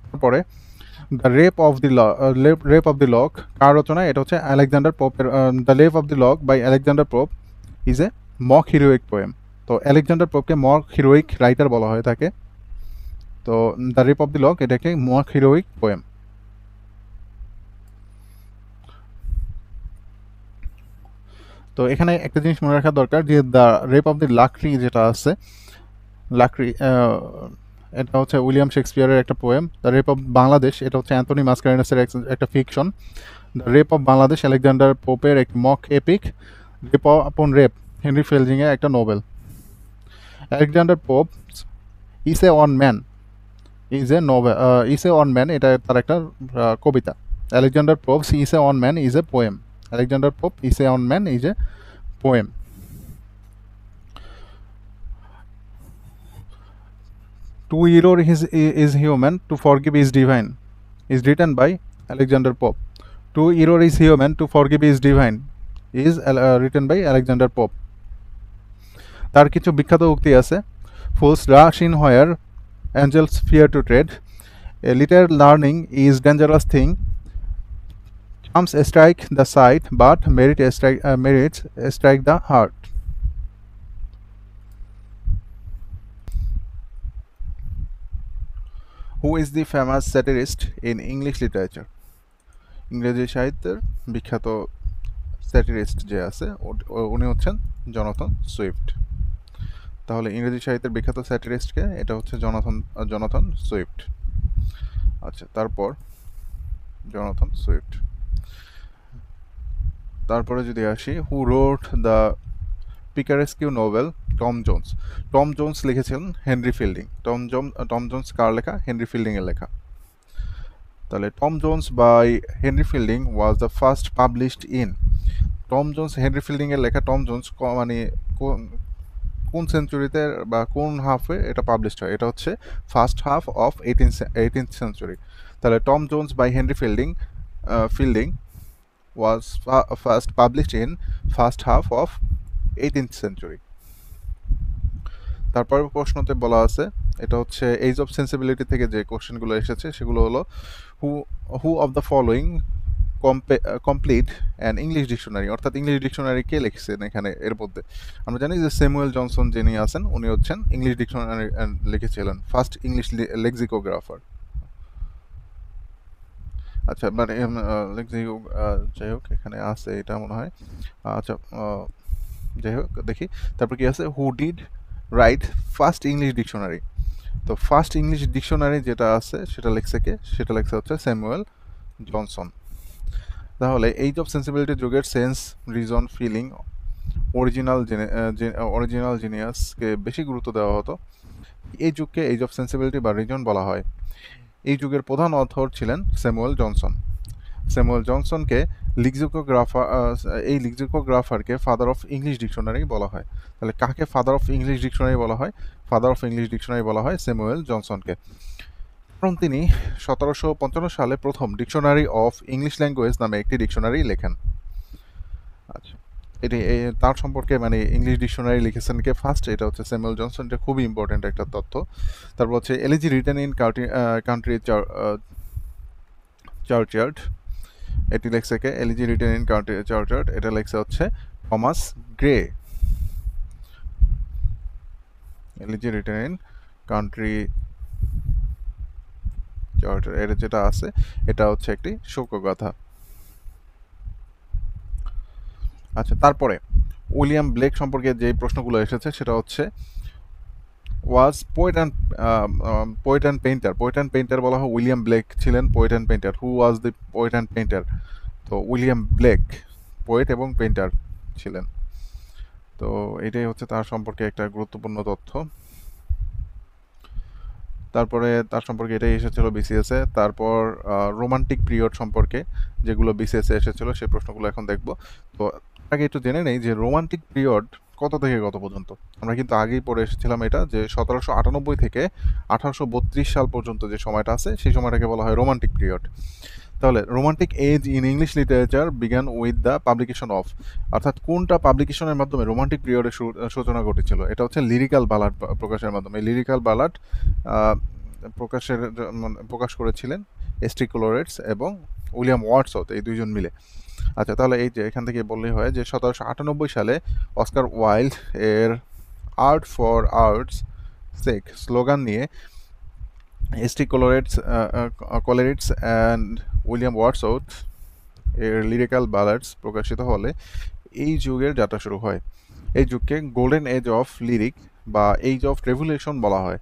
তারপরে the rape of the lock কার রচনা? এটা হচ্ছে আলেকজান্ডার পোপের। The rape of the lock by Alexander Pope is a mock heroic poem. তো আলেকজান্ডার পোপকে মক হিরোইক রাইটার বলা হয়ে থাকে। তো the rape of the lock এটাকে মক হিরোইক পোয়েম। তো এখানে একটা জিনিস মনে রাখা দরকার যে the rape of the Lucrece যেটা আছে, লাকরি এটা হচ্ছে উইলিয়াম শেক্সপিয়ারের একটা poem. The rape of Bangladesh এটা হচ্ছে অ্যান্থনি মাসকারেনাসের একটা fiction. The rape of Bangladesh Alexander পোপের এক mock epic. Rape upon rape Henry ফেলজিংয়ের একটা novel. Alexander Pope essay on man essay on man এটা তার একটা কবিতা। Alexander Pope essay on man is a poem. Alexander Pope Essay on Man is a poem. To error is human, to forgive is divine is written by Alexander Pope. To error is human, to forgive is divine is written by Alexander Pope. তার কিছু বিখ্যাত উক্তি আছে। Fools rush in where angels fear to tread. A little learning is dangerous thing. Charms strike the sight, but merits strike the heart. Who is the famous satirist in English literature? ইংরেজি সাহিত্যের বিখ্যাত স্যাটিরিস্ট যে আছে উনি হচ্ছেন জনাথন সুইফট। তাহলে ইংরেজি সাহিত্যের বিখ্যাত স্যাটিরিস্টকে, এটা হচ্ছে জনাথন সুইফট। আচ্ছা, তারপর জনাথন সুইফট। তারপরে যদি আসি, who wrote the picaresque novel Tom Jones? Tom Jones লিখেছিলেন হেনরি ফিল্ডিং। টম জোন্স কার লেখা? হেনরি ফিল্ডিং এর লেখা। তাহলে Tom Jones by Henry Fielding was the first published in. Tom Jones, Henry Fielding এর লেখা টম জোন্স মানে কোন সেঞ্চুরিতে বা কোন হাফে এটা পাবলিশড হয়? এটা হচ্ছে first half of 18th century. তাহলে Tom Jones by Henry Fielding was first published in first half of 18th century. তারপর প্রশ্নতে বলা আছে, এটা হচ্ছে এজ অফ সেন্সিবিলিটি থেকে যে কোশ্চেনগুলো এসেছে সেগুলো হলো, হু of the following complete an English dictionary? অর্থাৎ ইংলিশ ডিকশনারি কে লিখছেন এখানে এর মধ্যে? আমরা জানি যে স্যামুয়েল জনসন যিনি আছেন উনি হচ্ছেন ইংলিশ ডিকশনারি লিখেছিলেন, ফার্স্ট ইংলিশ লেক্সিকোগ্রাফার। আচ্ছা, মানে যাই হোক এখানে আছে এটা মনে হয়। আচ্ছা, যাই হোক দেখি তারপর কি আছে, who did right first English dictionary? তো ফার্স্ট ইংলিশ ডিকশনারি যেটা আছে সেটা লিখছে কে? সেটা লিখছে হচ্ছে স্যামুয়েল জনসন। তাহলে এইজ অফ সেন্সিবিলিটি যুগের সেন্স, রিজন, ফিলিং, অরিজিনাল জিনিয়াসকে বেশি গুরুত্ব দেওয়া হতো। এই যুগকে এইজ অফ সেন্সিবিলিটি বা রিজন বলা হয়। এই যুগের প্রধান অথর ছিলেন স্যামুয়েল জনসন। স্যামুয়েল জনসনকে এই লিক্সিকোগ্রাফারকে ফাদার অফ ইংলিশ ডিকশনারি বলা হয়। তাহলে কাকে ফাদার অফ ইংলিশ ডিকশনারি বলা হয়? ফাদার অফ ইংলিশ ডিকশনারি বলা হয় স্যামুয়েল জনসনকে, কারণ তিনি 1755 সালে প্রথম ডিকশনারি অফ ইংলিশ ল্যাঙ্গুয়েজ নামে একটি ডিকশনারি লেখেন। আচ্ছা, এটি তার সম্পর্কে মানে ইংলিশ ডিকশনারি লিখেছেন কে ফার্স্ট? এটা হচ্ছে স্যামুয়েল জনসন। এটা খুবই ইম্পর্টেন্ট একটা তথ্য। তারপর হচ্ছে এলিজি রিটেন ইন কান্ট্রি চার্চার্ড। এটি লেখছে কে? এলিজি রিটেন ইন কান্ট্রি চার্চার্ড, এটা লেখছে হচ্ছে Thomas Gray. Elegy written in country charter, এটা যেটা আছে এটা হচ্ছে একটি শোকগাথা। আচ্ছা, তারপরে উইলিয়াম ব্লেক সম্পর্কে যে প্রশ্নগুলো এসেছে সেটা হচ্ছে was poet and painter. Poet and painter বলা হয়, উইলিয়াম ব্লেক ছিলেন poet and painter. Who was the poet and painter? তো উইলিয়াম ব্লেক পোয়েট এবং পেইন্টার ছিলেন। তো এটাই হচ্ছে তার সম্পর্কে একটা গুরুত্বপূর্ণ তথ্য। তারপরে তার সম্পর্কে এটাই এসেছিল বিসিএসে। তারপর রোমান্টিক পিরিয়ড সম্পর্কে যেগুলো বিসিএসে এসেছিল সেই প্রশ্নগুলো এখন দেখব। তো আগে একটু জেনে নেই যে রোমান্টিক পিরিয়ড কত থেকে কত পর্যন্ত। আমরা কিন্তু আগেই পড়ে এসেছিলাম এটা, যে 1798 থেকে 1832 সাল পর্যন্ত যে সময়টা আছে সেই সময়টাকে বলা হয় রোমান্টিক পিরিয়ড। তাহলে romantic age in English literature began with the publication of, অর্থাৎ কোনটা পাবলিকেশনের মাধ্যমে রোমান্টিক পিরিয়ডের সূচনা ঘটেছিল? এটা হচ্ছে লিরিক্যাল বালাড প্রকাশের মাধ্যমে। লিরিক্যাল বালাড প্রকাশ করেছিলেন এসটি কোলোরেটস এবং উইলিয়াম ওয়ার্ডসওয়ার্থ, এই দুইজন মিলে। আচ্ছা, তাহলে এই যে এখান থেকে বললেই হয় যে 1798 সালে অস্কার ওয়াইল্ড এর art for arts sake slogan নিয়ে ST Coleridge and William Wordsworth এর লিরিক্যাল বালাডস প্রকাশিত হলে এই যুগের যাত্রা শুরু হয়। এই যুগকে গোল্ডেন এজ অফ লিরিক বা এজ অফ রেভলিউশন বলা হয়।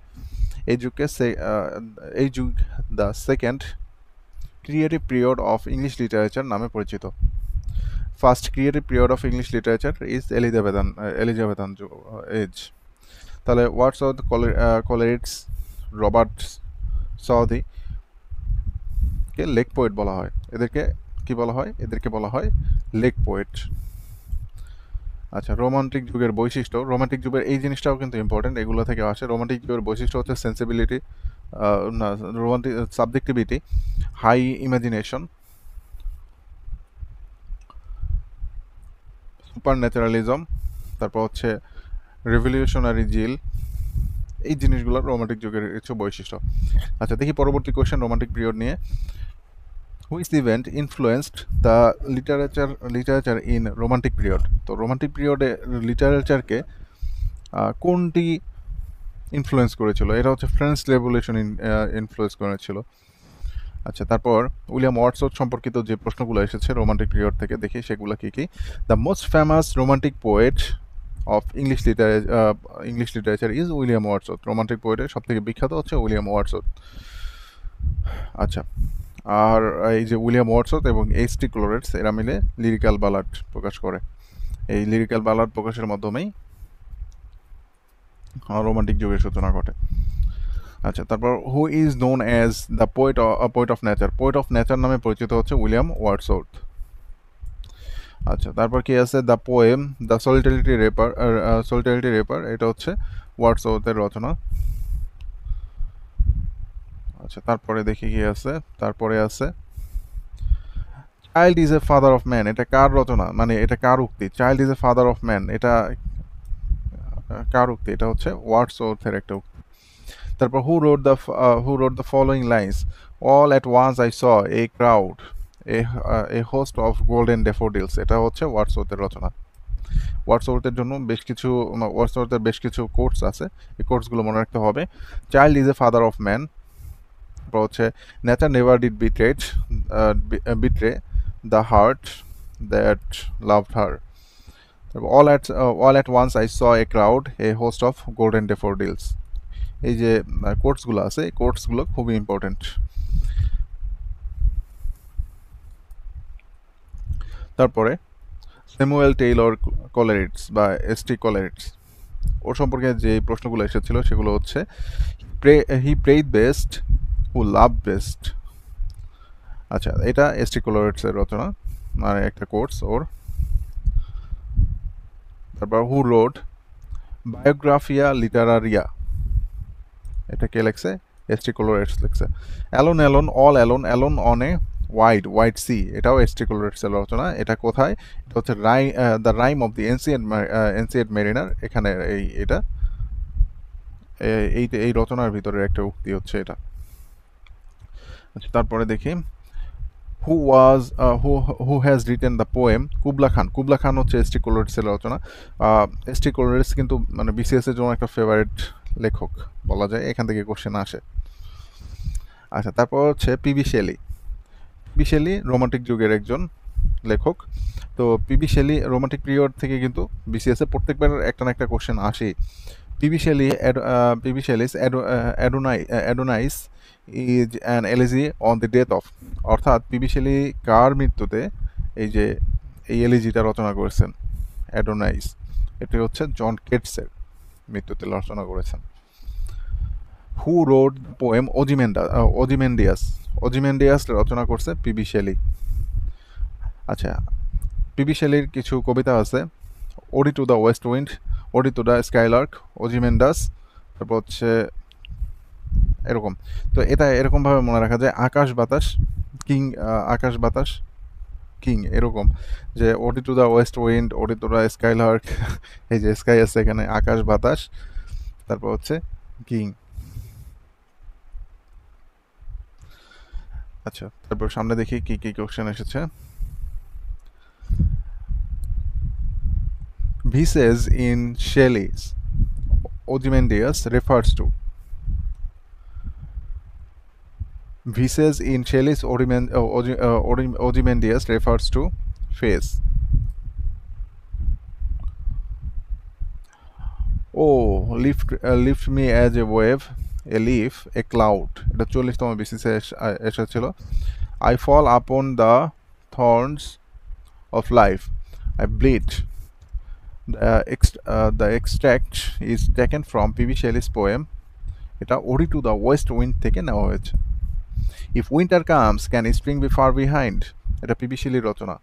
এই যুগ the second creative period of English literature নামে পরিচিত। First creative period of English literature is Elizabethan age. তাহলে ওয়ার্ডসওয়ার্থ, কোলেরিটস, রবার্ট সাউদি কে লেক পোয়েট বলা হয়। এদেরকে কি বলা হয়? এদেরকে বলা হয় লেক পোয়েট। আচ্ছা, রোমান্টিক যুগের বৈশিষ্ট্য। রোমান্টিক যুগের এই জিনিসটাও কিন্তু ইম্পর্টেন্ট, এগুলো থেকে আসে। রোমান্টিক যুগের বৈশিষ্ট্য হচ্ছে sensibility, romantic subjectivity, high imagination, super naturalism, তারপর হচ্ছে রেভলিউশনারি জিল, এই জিনিসগুলো রোমান্টিক যুগের কিছু বৈশিষ্ট্য। আচ্ছা, দেখি পরবর্তী কোয়েশ্চেন রোমান্টিক পিরিয়ড নিয়ে। Which event influenced the literature in romantic period? তো রোমান্টিক পিরিয়ডে লিটারেচারকে কোনটি ইনফ্লুয়েন্স করেছিল? এটা হচ্ছে ফ্রেঞ্চ রেভলিউশন ইনফ্লুয়েন্স করেছিল। আচ্ছা, তারপর উইলিয়াম ওয়ার্ডসওয়ার্থ সম্পর্কিত যে প্রশ্নগুলো এসেছে রোমান্টিক পিরিয়ড থেকে, দেখি সেগুলো কি কি। The most famous romantic poet of English literature is William Wordsworth. Romantic পোয়েটের সব থেকে বিখ্যাত হচ্ছে উইলিয়াম ওয়ার্ডসওয়ার্থ। আচ্ছা, আর এই যে উইলিয়াম ওয়ার্ডসওয়ার্থ এবং এইচ.টি. ক্লোরেটস এরা মিলে লিরিক্যাল বালাড প্রকাশ করে। এই লিরিক্যাল বালাড প্রকাশের মাধ্যমেই রোমান্টিক যুগের সূচনা ঘটে। আচ্ছা, তারপর who is known as the poet of nature? Poet of nature নামে পরিচিত হচ্ছে উইলিয়াম ওয়ার্ডসওয়ার্থ। আচ্ছা, তারপর কি আছে? দ্য পোয়েম দ্য সলিটারিটি রেপার, এটা হচ্ছে ওয়ার্ডসওয়ার্থের রচনা। আচ্ছা, তারপরে দেখি কি আছে। তারপরে আছে child is a father of man, এটা কার রচনা, মানে এটা কার উক্তি? Child is a father of man, এটা কার উক্তি? এটা হচ্ছে ওয়ার্ডসওয়ার্থের একটা উক্তি। তারপর who wrote the following lines? All at once I saw a crowd a host of golden daffodils, এটা হচ্ছে ওয়ার্ডসওয়ার্থের রচনা। ওয়ার্ডসওয়ার্থের বেশ কিছু কোটস আছে, এই কোটসগুলো মনে রাখতে হবে। Child is a father of man, তারপর হচ্ছে nature never did betray the heart that loved her. All at once I saw a crowd a host of golden daffodils. এই যে কোটসগুলো আছে, এই কোটসগুলো খুবই ইম্পর্টেন্ট। তারপরে স্যামুয়েল টেইলর কলেরিটস বা এস.টি. কলেরিটস, ওর সম্পর্কে যে প্রশ্নগুলো এসেছিল সেগুলো হচ্ছে হি প্রেইড বেস্ট হু লাভ বেস্ট। আচ্ছা, এটা এস.টি. কলেরিটসের রচনা, মানে একটা কোর্স ওর। তারপর হু রোড বায়োগ্রাফিয়া লিটারারিয়া, এটা কে লেখছে? এস.টি. কলেরিটস লেখছে। Alone alone all alone alone on a wide sea, এটাও এস.টি. কলেরিটসের রচনা। এটা কোথায়? এটা হচ্ছে the rime of the ancient mariner, এখানে এটা এই রচনার ভিতরে একটা উক্তি হচ্ছে এটা। আচ্ছা, তারপরে দেখি who has written the poem Kubla Khan? Kubla খান হচ্ছে এস.টি. কলেরিটসের রচনা। এস.টি. কলেরিটস কিন্তু মানে বিসিএস এর জন্য একটা ফেভারিট লেখক বলা যায়, এখান থেকে কোশ্চেন আসে। আচ্ছা, তারপর হচ্ছে PB Shelley. PB Shelley romantic যুগের একজন লেখক। তো পিবি শেলি রোমান্টিক পিরিয়ড থেকে কিন্তু বিসিএস এ প্রত্যেকবার একটা না একটা কোশ্চেন আসে। PB Shelley's অ্যাডোনাইস is an elegy on the death of, অর্থাৎ পিবি শেলি কার মৃত্যুতে এই এলিজিটা রচনা করেছেন? অ্যাডোনাইস, এটি হচ্ছে জন কেটসের মৃত্যুতে রচনা করেছেন। হু রোড পোয়েম ওজিমেন্ডিয়াস রচনা করছে পিবি শেলি। আচ্ছা, পিবি শেলির কিছু কবিতা আছে, ode to the west wind, ode to the skylark, Ozymandias, তারপর হচ্ছে এরকম। তো এটা এরকমভাবে মনে রাখা যায়, আকাশ বাতাস কিং, এরকম যে ode to the west wind, ode to the skylark, এই যে স্কাই আছে এখানে, আকাশ বাতাস, তারপর হচ্ছে কিং। আচ্ছা, তারপর সামনে দেখি কি কি কোশ্চেন এসেছে। Vices in Shelley's Ozymandias refers to? Vices in Shelley's Ozymandias refers to face. Oh, lift me as a wave, a leaf, a cloud. এটা 40তম বিসিসে এসেছিল। I fall upon the thorns of life, I bleed. The extract is taken from PB Shelley's poem, এটা ওডি টু দ্য ওয়েস্ট উইন্ড থেকে নেওয়া হয়েছে। If winter comes can spring be far behind, এটা পিবি শেলির রচনা।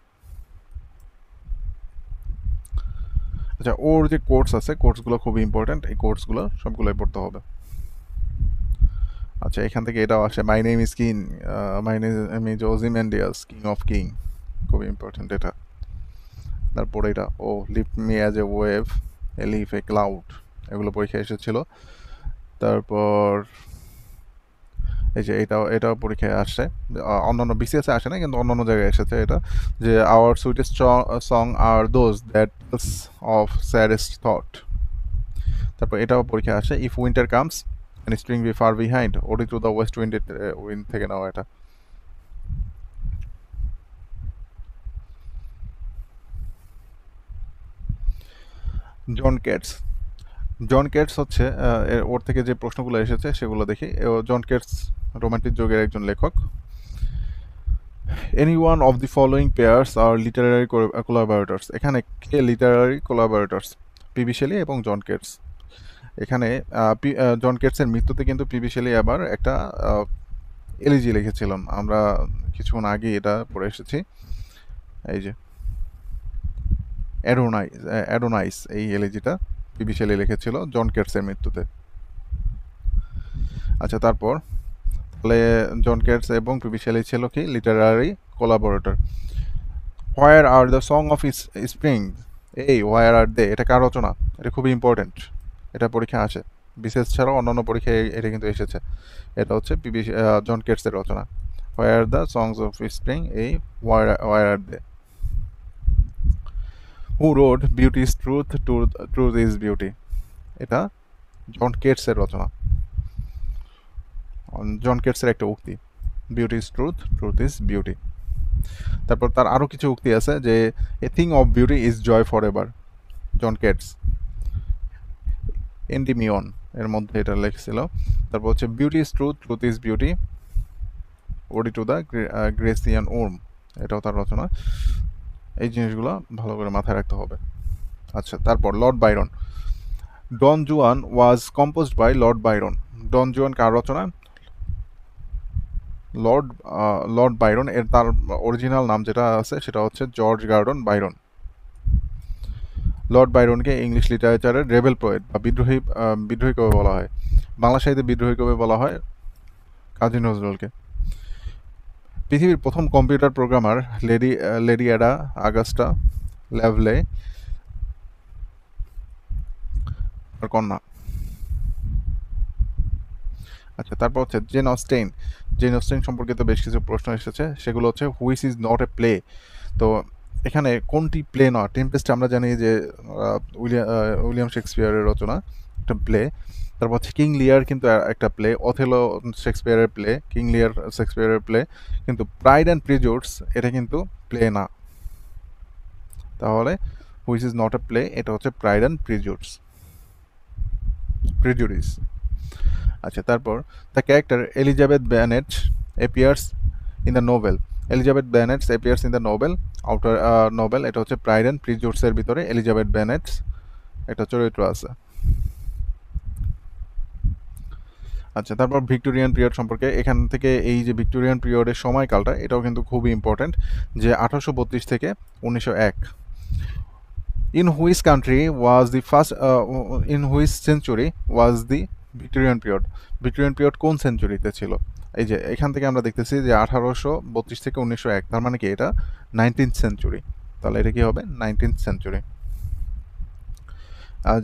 আচ্ছা, ওর যে কোর্স আছে, কোর্সগুলো খুবই ইম্পর্টেন্ট, এই কোর্সগুলো সবগুলোই পড়তে হবে। আচ্ছা, এখান থেকে এটাও আসে, my name is Ozymandias, king of king, খুবই ইম্পর্টেন্ট এটা। তারপরে এটা lift me as a wave, A leaf, A cloud, এগুলো পরীক্ষা এসেছিল। তারপর এই যে এটাও পরীক্ষায় আসছে, অন্যান্য বিসিএস আসে না কিন্তু অন্যান্য জায়গায় এসেছে এটা, যে our sweetest songs are those that of saddest thought. তারপর এটাও পরীক্ষায় আসে, if winter comes and spring be far behind, ode to the west wind থেকে নেওয়া এটা। জন কেটস হচ্ছে ওর থেকে যে প্রশ্নগুলো এসেছে সেগুলো দেখি। জন কেটস রোমান্টিক যুগের একজন লেখক। Any one of the following pairs are literary collaborators, এখানে কে লিটারারি কোলাবোরেটর্স? পিবি শেলি এবং জন কেটস। এখানে জন কেটসের মৃত্যুতে কিন্তু পিবি শেলি আবার একটা এলিজি লিখেছিলাম, আমরা কিছুক্ষণ আগে এটা পড়ে এসেছি, এই যে অ্যাডোনাইস এই এলিজিটা পিবি শেলি লিখেছিল জন কেটসের মৃত্যুতে। আচ্ছা, তারপর তাহলে জন কেটস এবং পিবি শেলি ছিল কি Literary collaborator. Where are the song of spring, এই হোয়ার আর দে এটা কার রচনা? এটা খুবই ইম্পর্টেন্ট, এটা পরীক্ষা আসে, বিশেষ ছাড়াও অন্যান্য পরীক্ষায় এটা কিন্তু এসেছে। এটা হচ্ছে জন কেটসের রচনা, where the songs of spring, এই where are they. Who wrote beauty is truth, truth is beauty, এটা জন কেটসের রচনা, জন কেটসের একটা উক্তি, beauty is truth, truth is beauty. তারপর তার আরও কিছু উক্তি আছে, যে a thing of beauty is joy for ever, John Keats. Endymion এর মধ্যে এটা লিখছিল। তারপর হচ্ছে beauty is truth, truth is beauty, ode to the গ্রেসিয়ান warm, এটাও তার রচনা। এই জিনিসগুলো ভালো করে মাথায় রাখতে হবে। আচ্ছা, তারপর Lord Byron, Don Juan was composed by Lord Byron, Don Juan কার রচনা? Lord Byron. এর তার অরিজিনাল নাম যেটা আছে সেটা হচ্ছে জর্জ গার্ডন বাইরন। লর্ড বাইরনকে ইংলিশ লিটারেচারের রেবেল পোয়েট বা বিদ্রোহী কবি বলা হয়, বাংলা সাহিত্যে বিদ্রোহী কবি বলা হয় কাজী নজরুলকে। পৃথিবীর প্রথম কম্পিউটার প্রোগ্রামার লেডি অ্যাডা আগাস্টা ল্যাভলে আর কন্যা। আচ্ছা, তারপর হচ্ছে জেন অস্টেইন সম্পর্কিত বেশ কিছু প্রশ্ন এসেছে, সেগুলো হচ্ছে which is not a play. তো এখানে কোনটি প্লে নয়? টেম্পেস্ট আমরা জানি যে উইলিয়াম শেক্সপিয়ারের রচনা, একটা প্লে। তারপর হচ্ছে কিং লিয়ার কিন্তু একটা প্লে, অথেলো শেক্সপিয়ারের প্লে, কিং লিয়ার শেক্সপিয়ারের প্লে, কিন্তু প্রাইড অ্যান্ড প্রিজুডিস এটা কিন্তু প্লে না। তাহলে which is not a play, এটা হচ্ছে প্রাইড অ্যান্ড প্রিজুডিস। আচ্ছা, তারপর the character Elizabeth Bennet appears in the novel, Elizabeth Bennet appears in the novel, এটা হচ্ছে প্রাইড অ্যান্ড প্রিজুডিসের ভিতরে এলিজাবেথ ব্যানেট একটা চরিত্র আছে। আচ্ছা, তারপর ভিক্টোরিয়ান পিরিয়ড সম্পর্কে, এখান থেকে এই যে ভিক্টোরিয়ান পিরিয়ডের সময়কালটা এটাও কিন্তু খুবই ইম্পর্টেন্ট, যে 1832 থেকে 1901। In which country was the first, in which century was the Victorian period, Victorian period কোন সেঞ্চুরিতে ছিল? এই যে এখান থেকে আমরা দেখতেছি যে 1832 থেকে 1901, তার মানে কি এটা 19th সেঞ্চুরি, তাহলে এটা কি হবে 19th সেঞ্চুরি।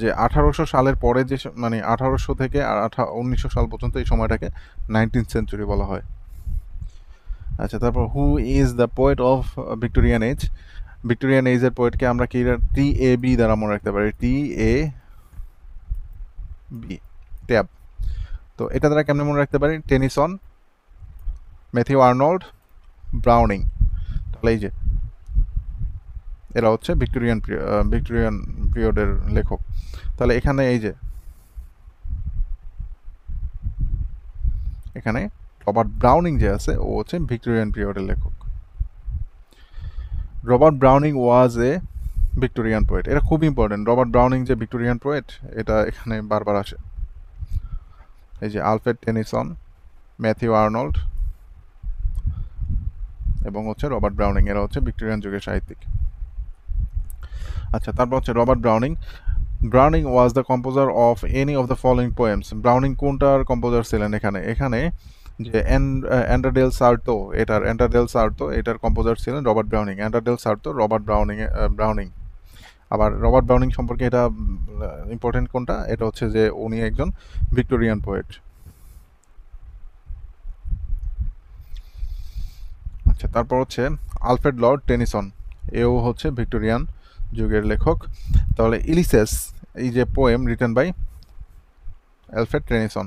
যে 1800 সালের পরে যে মানে 1800 থেকে 1900 সাল পর্যন্ত এই সময়টাকে 19th সেঞ্চুরি বলা হয়। আচ্ছা, তারপর who is the poet of Victorian age, Victorian এজের পোয়েটকে আমরা কি TAB দ্বারা মনে রাখতে পারি, TAB, ট্যাব। তো এটা দ্বারা কেমনে মনে রাখতে পারি? Tennyson, Matthew Arnold, Browning. তাহলে এই যে এরা হচ্ছে ভিক্টোরিয়ান পিরিয়ডের লেখক। তাহলে এখানে এই যে এখানে রবার্ট ব্রাউনিং যে আছে ও হচ্ছে ভিক্টোরিয়ান পিরিয়ডের লেখক। রবার্ট ব্রাউনিং ওয়াজ এ ভিক্টোরিয়ান পোয়েট, এটা খুব ইম্পর্টেন্ট, রবার্ট ব্রাউনিং যে ভিক্টোরিয়ান পোয়েট এটা এখানে বারবার আসে। এই যে আলফ্রেড টেনিসন, ম্যাথিউ আর্নল্ড এবং হচ্ছে রবার্ট ব্রাউনিং, এরা হচ্ছে ভিক্টোরিয়ান যুগের সাহিত্যিক। আচ্ছা, তারপর হচ্ছে Robert Browning was the composer of any of the following poems, Browning কোনটার কম্পোজার ছিলেন? এখানে যে অ্যান্ডারডেল সার্তো, এটার কম্পোজার ছিলেন রবার্ট ব্রাউনিং, রবার্ট ব্রাউনিং। আবার রবার্ট ব্রাউনিং সম্পর্কে এটা ইম্পর্টেন্ট কোনটা, এটা হচ্ছে যে উনি একজন ভিক্টোরিয়ান পোয়েট। আচ্ছা, তারপর হচ্ছে আলফ্রেড লর্ড টেনিসন, এও হচ্ছে ভিক্টোরিয়ান যুগের লেখক। তাহলে ইলিসেস এই যে poem written by Alfred Tennyson.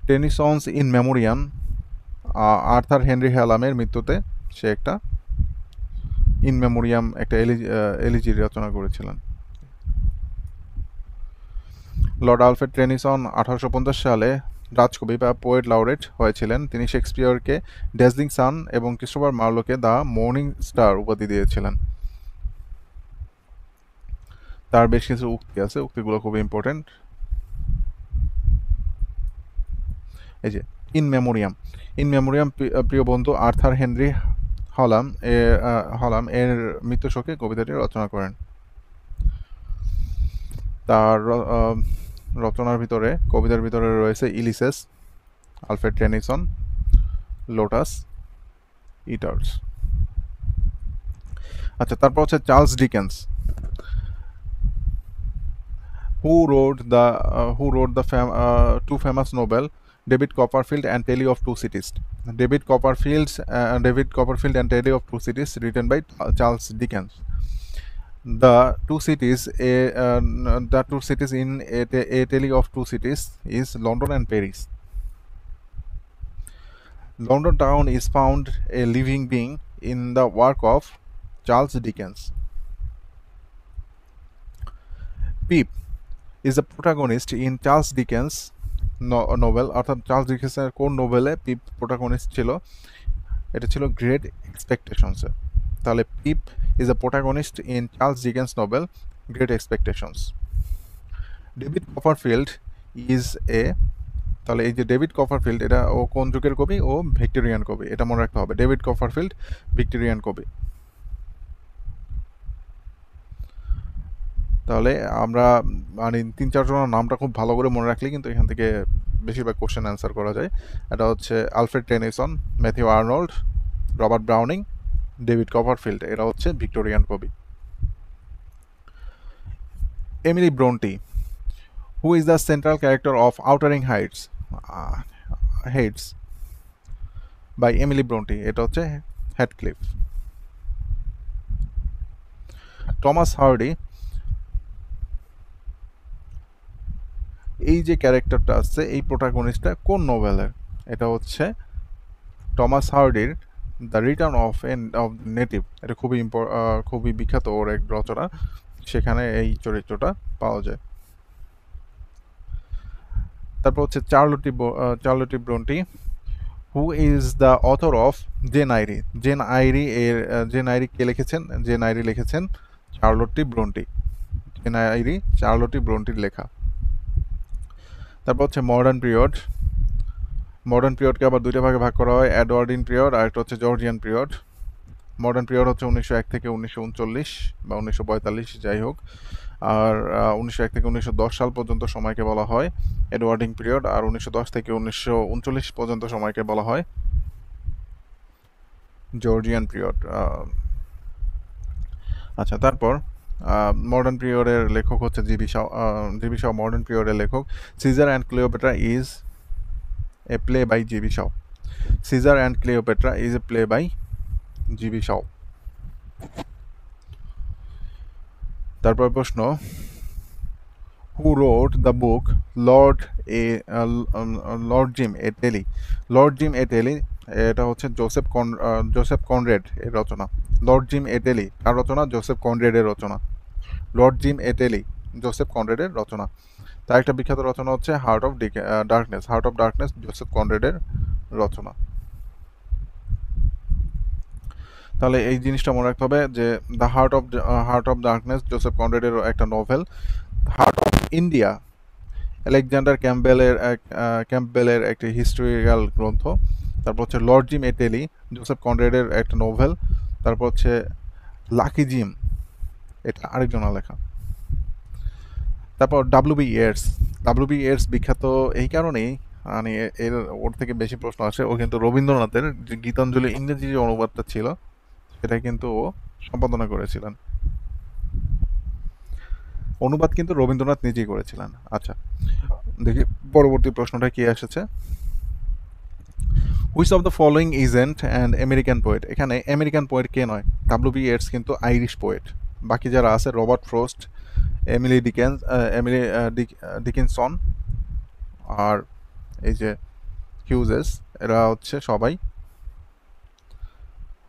Tennyson's ইন মেমোরিয়াম, আর্থার হেনরি হ্যালামের মৃত্যুতে সে একটা ইন মেমোরিয়াম একটা এলিজি রচনা করেছিলেন। লর্ড আলফ্রেড টেনিসন 1850 সালে রাজকবি বা পোয়েট লাউরেট হয়েছিলেন। তিনি শেক্সপিয়রকে ড্যাজলিং সান এবং ক্রিস্টোফার মার্লোকে দ্য মর্নিং স্টার উপাধি দিয়েছিলেন। তার বেশ কিছু উক্তি আছে, উক্তিগুলো খুব ইম্পর্টেন্ট। এই যে ইন মেমোরিয়াম প্রিয় বন্ধু আর্থার হেনরি হলাম এর মৃত্যু শোকে কবিতাটি রচনা করেন। তার রচনার ভিতরে, কবিতার ভিতরে রয়েছে ইলিসেস, আলফ্রেড টেনিসন, লোটাস, ইটার্স। আচ্ছা, তারপর হচ্ছে Charles Dickens. who wrote the two famous novel David Copperfield and Tale of Two Cities. David Copperfield and Tale of Two Cities, written by Charles Dickens. The two cities in a Tale of Two Cities is London and Paris. London town is found a living being in the work of Charles Dickens. Pip is the protagonist in Charles Dickens novel, অর্থাৎ চার্লস ডিকেন্সের কোন নোভেলে পিপ প্রোটাগনিস্ট ছিল, এটা ছিল গ্রেট এক্সপেকটেশনসে। তাহলে Pip is a protagonist in Charles Dickens novel great expectations. David Copperfield is a, তাহলে এই যে ডেভিড কপারফিল্ড এটা ও কোন যুগের কবি, ও ভিক্টোরিয়ান কবি, এটা মনে রাখতে হবে। ডেভিড কপারফিল্ড ভিক্টোরিয়ান কবি। তাহলে আমরা মানে 3-4 জনের নামটা খুব ভালো করে মনে রাখলে কিন্তু এখান থেকে বেশিরভাগ কোশ্চেন অ্যান্সার করা যায়। এটা হচ্ছে Alfred Tennyson, Matthew Arnold, Robert Browning, David Copperfield, এরা হচ্ছে ভিক্টোরিয়ান কবি। Emily Bronte, who is the central character of Wuthering Heights by Emily Bronte, এটা হচ্ছে হ্যাডক্লিফ। টমাস হার্ডি, এই যে ক্যারেক্টারটা আছে এই প্রোটাগনিস্টটা কোন নোভেলের, এটা হচ্ছে টমাস হার্ডির দ্য রিটার্ন অফ নেটিভ, এটা খুবই বিখ্যাত ওর এক রচনা, সেখানে এই চরিত্রটা পাওয়া যায়। তারপর হচ্ছে Charlotte Bronte, who is the author of Jane Eyre. Jane Eyre কে লিখেছেন? জেন আইরি লিখেছেন চার্লোটি ব্রন্টি। জেন আইরি চার্লোটি ব্রন্টির লেখা। তারপর হচ্ছে মডার্ন পিরিয়ডকে আবার দুইটা ভাগে ভাগ করা হয়, এডওয়ার্ডিন পিরিয়ড আর একটা হচ্ছে জর্জিয়ান পিরিয়ড। মডার্ন পিরিয়ড হচ্ছে 1901 থেকে 1939 বা 1945 যাই হোক, আর 1901 থেকে 1910 সাল পর্যন্ত সময়কে বলা হয় এডওয়ার্ডিন পিরিয়ড, আর 1910 থেকে 1939 পর্যন্ত সময়কে বলা হয় জর্জিয়ান পিরিয়ড। আচ্ছা, তারপর মডার্ন পিরিয়ডের লেখক হচ্ছে জিবি শাহ মডার্ন পিরিয়ডের লেখক। Caesar and Cleopatra is a play by GB Shaw. Caesar and Cleopatra is a play by GB Shaw. তারপর প্রশ্ন, who wrote the book Lord Jim a tale? Lord Jim a tale এটা হচ্ছে জোসেফ কনরেড এর রচনা। লর্ড জিম এ টেলি কার রচনা? জোসেফ কনরেডের রচনা। Lord Jim a tale Joseph কনরেডের রচনা। তার একটা বিখ্যাত রচনা হচ্ছে হার্ট অফ ডার্কনেস জোসেফ কনরেডের রচনা। তাহলে এই জিনিসটা মনে রাখতে হবে যে the heart of darkness Joseph কনরেডের একটা novel. Heart of India Alexander ক্যাম্পবেলের একটি হিস্টোরিক্যাল গ্রন্থ। তারপর হচ্ছে Lord Jim a tale Joseph কনরেডের একটা নোভেল। তারপর হচ্ছে লাকি জিম, এটা আরেকজনের লেখা। তারপর ডাব্লিউ বি ইয়েটস বিখ্যাত এই কারণেই, মানে ওর থেকে বেশি প্রশ্ন আসে। ও কিন্তু রবীন্দ্রনাথের যে গীতাঞ্জলি ইংরেজি যে অনুবাদটা ছিল সেটা কিন্তু ও সম্পাদনা করেছিলেন। অনুবাদ কিন্তু রবীন্দ্রনাথ নিজেই করেছিলেন। আচ্ছা, দেখি পরবর্তী প্রশ্নটা কি এসেছে। Which of the following isn't and American poet? এখানে আমেরিকান পোয়েট কে নয়, ডাব্লিউ বি ইয়েটস কিন্তু আইরিশ পোয়েট। বাকি যারা আছে রবার্ট ফ্রোস্ট, এমিলি ডিকিনসন আর এই যে হিউজেস, এরা হচ্ছে সবাই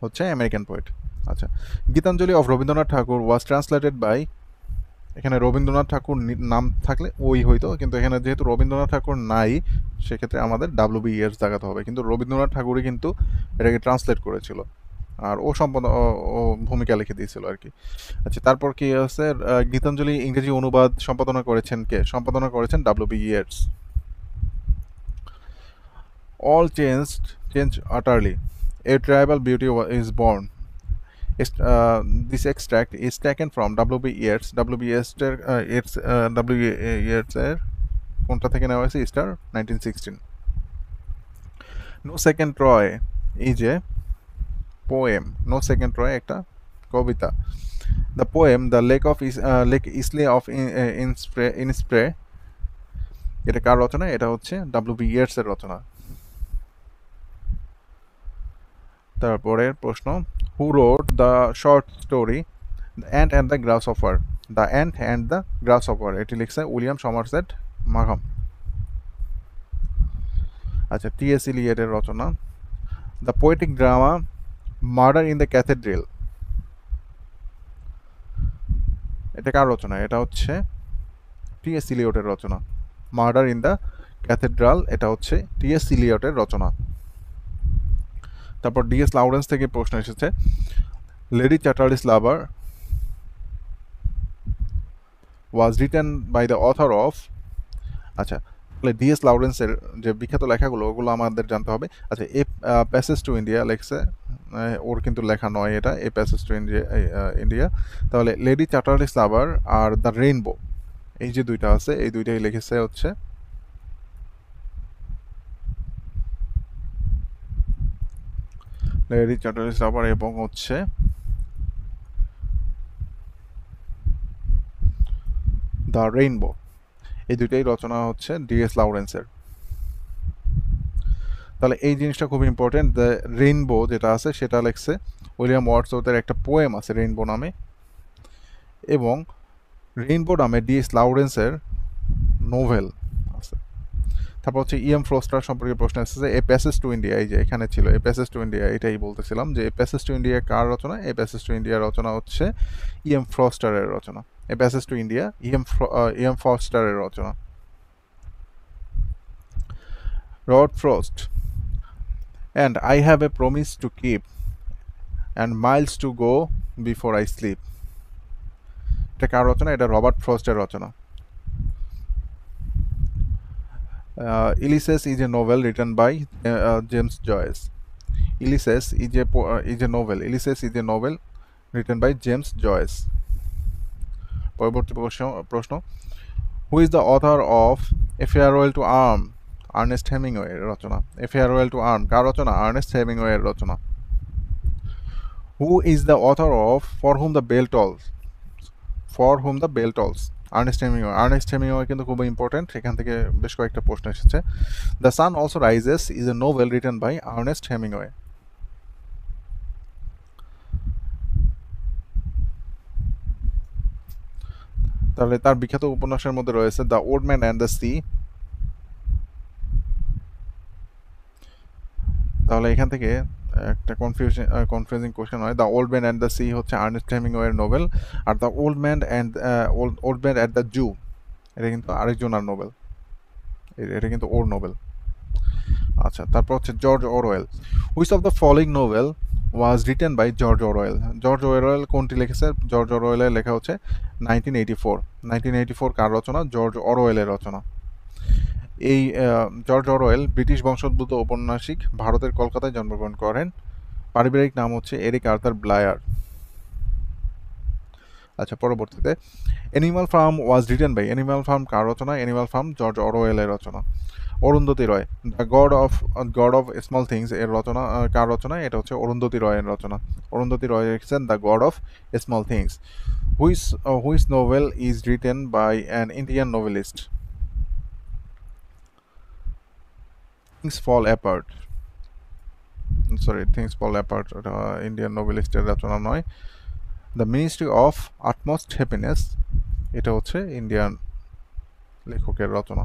হচ্ছে আমেরিকান পোয়েট। আচ্ছা, Gitanjali of Rabindranath Tagore was translated by, এখানে রবীন্দ্রনাথ ঠাকুর নাম থাকলে ওই হইতো, কিন্তু এখানে যেহেতু রবীন্দ্রনাথ ঠাকুর নাই সেক্ষেত্রে আমাদের ডাব্লিউ বি ইয়ার্স দেখাতে হবে, কিন্তু রবীন্দ্রনাথ ঠাকুরই কিন্তু এটাকে ট্রান্সলেট করেছিল আর ও ভূমিকা লিখে দিয়েছিল আর কি। আচ্ছা, তারপর কি আছে, গীতাঞ্জলি ইংরেজি অনুবাদ সম্পাদনা করেছেন কে? সম্পাদনা করেছেন W B Yeats. All change utterly. A tribal beauty is born. This extract is taken from W.B. Yeats. W. Yeats এর কোনটা থেকে নেওয়া হয়েছে? Star 1916. No Second Troy is a poem. No Second Troy একটা কবিতা। The poem The Lake Islay of Innisfree, এটা কার রচনা? এটা হচ্ছে W.B. Yeats এর রচনা। তারপরের প্রশ্ন, who wrote the short story the ant and the grasshopper? The ant and the grasshopper এটি লিখছে উইলিয়াম সমারসেট মাঘম। আচ্ছা, টি.এস. ইলিয়টের রচনা। The poetic drama murder in the cathedral, এটা কার রচনা? এটা হচ্ছে টি.এস. ইলিয়টের রচনা। মার্ডার ইন দ্য ক্যাথেড্রাল এটা হচ্ছে টি.এস. ইলিয়টের রচনা। তারপর ডি.এস. লাউরেন্স থেকে প্রশ্ন এসেছে, Lady Chatterley's lover was written by the author of. আচ্ছা, তাহলে ডি.এস. লাউরেন্সের যে বিখ্যাত লেখাগুলো ওগুলো আমাদের জানতে হবে। আচ্ছা, এ প্যাসেজ টু ইন্ডিয়া লেখছে, ওর কিন্তু লেখা নয় এটা, এ প্যাসেজ টু ইন্ডিয়া। তাহলে লেডি চ্যাটার্লিস লাভার আর দ্য রেইনবো, এই যে দুইটা আছে এই দুইটাই লিখেছে হচ্ছে লেডি চ্যাটার্লিস লাভার এবং হচ্ছে দ্য রেইনবো, এই দুইটাই রচনা হচ্ছে ডি.এস. লাউরেন্সের। তাহলে এই জিনিসটা খুব ইম্পর্টেন্ট, দ্য রেইনবো যেটা আছে সেটা লেখছে উইলিয়াম ওয়ার্ডসওয়ার্থের একটা পোয়েম আছে রেইনবো নামে, এবং রেইনবো নামে ডি.এস. লাউরেন্সের নোভেল আছে। তারপর হচ্ছে ই.এম. ফ্রস্টার সম্পর্কে প্রশ্ন এসেছে, এ প্যাসেজ টু ইন্ডিয়া, এই যে এখানে ছিল এ প্যাসেজ টু ইন্ডিয়া, এটাই বলতেছিলাম যে এ প্যাসেজ টু ইন্ডিয়া কার রচনা? এ প্যাসেজ টু ইন্ডিয়ার রচনা হচ্ছে ই.এম. ফ্রস্টারের রচনা। A passage to India E M. ফস্টারের রচনা। Robert Frost, and I have a promise to keep and miles to go before I sleep, এটা কার রচনা? এটা রবার্ট ফ্রস্টের রচনা। Ulysses is a novel written by James Joyce. Ulysses is a novel. Ulysses is a novel written by James Joyce. পরবর্তী প্রশ্ন, who is the author of a farewell to arm? Ernest Hemingway এর রচনা। এ ফেয়ারওয়েল টু আর্ম কার রচনা? আর্নেস্ট হেমিংওয়ে এর রচনা। Who is the author of for whom the bell tolls? For whom the bell tolls, Ernest Hemingway. Ernest Hemingway কিন্তু খুব ইম্পর্টেন্ট, এখান থেকে বেশ কয়েকটা প্রশ্ন এসেছে। The sun also rises is a novel written by Ernest Hemingway. তাহলে তার বিখ্যাত উপন্যাসের মধ্যে রয়েছে the old man and the sea. তাহলে এখান থেকে একটা কনফিউজিং কোশ্চেন হয়, the old man and the sea হচ্ছে আর্নেস্ট হেমিংওয়ের নোবেল, আর the old man at the zoo এটা কিন্তু আরেকজনের নোবেল, এটা কিন্তু ওর নোবেল। আচ্ছা, তারপর হচ্ছে George Orwell, which of the following novel was written by George Orwell? George Orwell কোনটি লিখেছে? জর্জ অরওয়েলের লেখা হচ্ছে 1984। 1984 কার রচনা? জর্জ অরওয়েলের রচনা। এই জর্জ অরওয়েল ব্রিটিশ বংশোদ্ভূত ঔপন্যাসিক, ভারতের কলকাতায় জন্মগ্রহণ করেন। পারিবারিক নাম হচ্ছে এরিক আর্থার ব্লায়ার। আচ্ছা, পরবর্তীতে animal farm was written by, animal farm কার রচনা? অ্যানিমাল ফার্ম জর্জ অরওয়েলের রচনা। Arundhati Roy, the god of small things এর রচনা কার রচনা? এটা হচ্ছে অরুন্ধতী রয়ের রচনা। অরুন্ধতী রয় লিখেছেন the god of small things. Which novel is written by an Indian novelist? Things fall apart, sorry things fall apart Indian নোভেলিস্টের রচনা নয়। The ministry of utmost happiness, এটা হচ্ছে ইন্ডিয়ান লেখকের রচনা।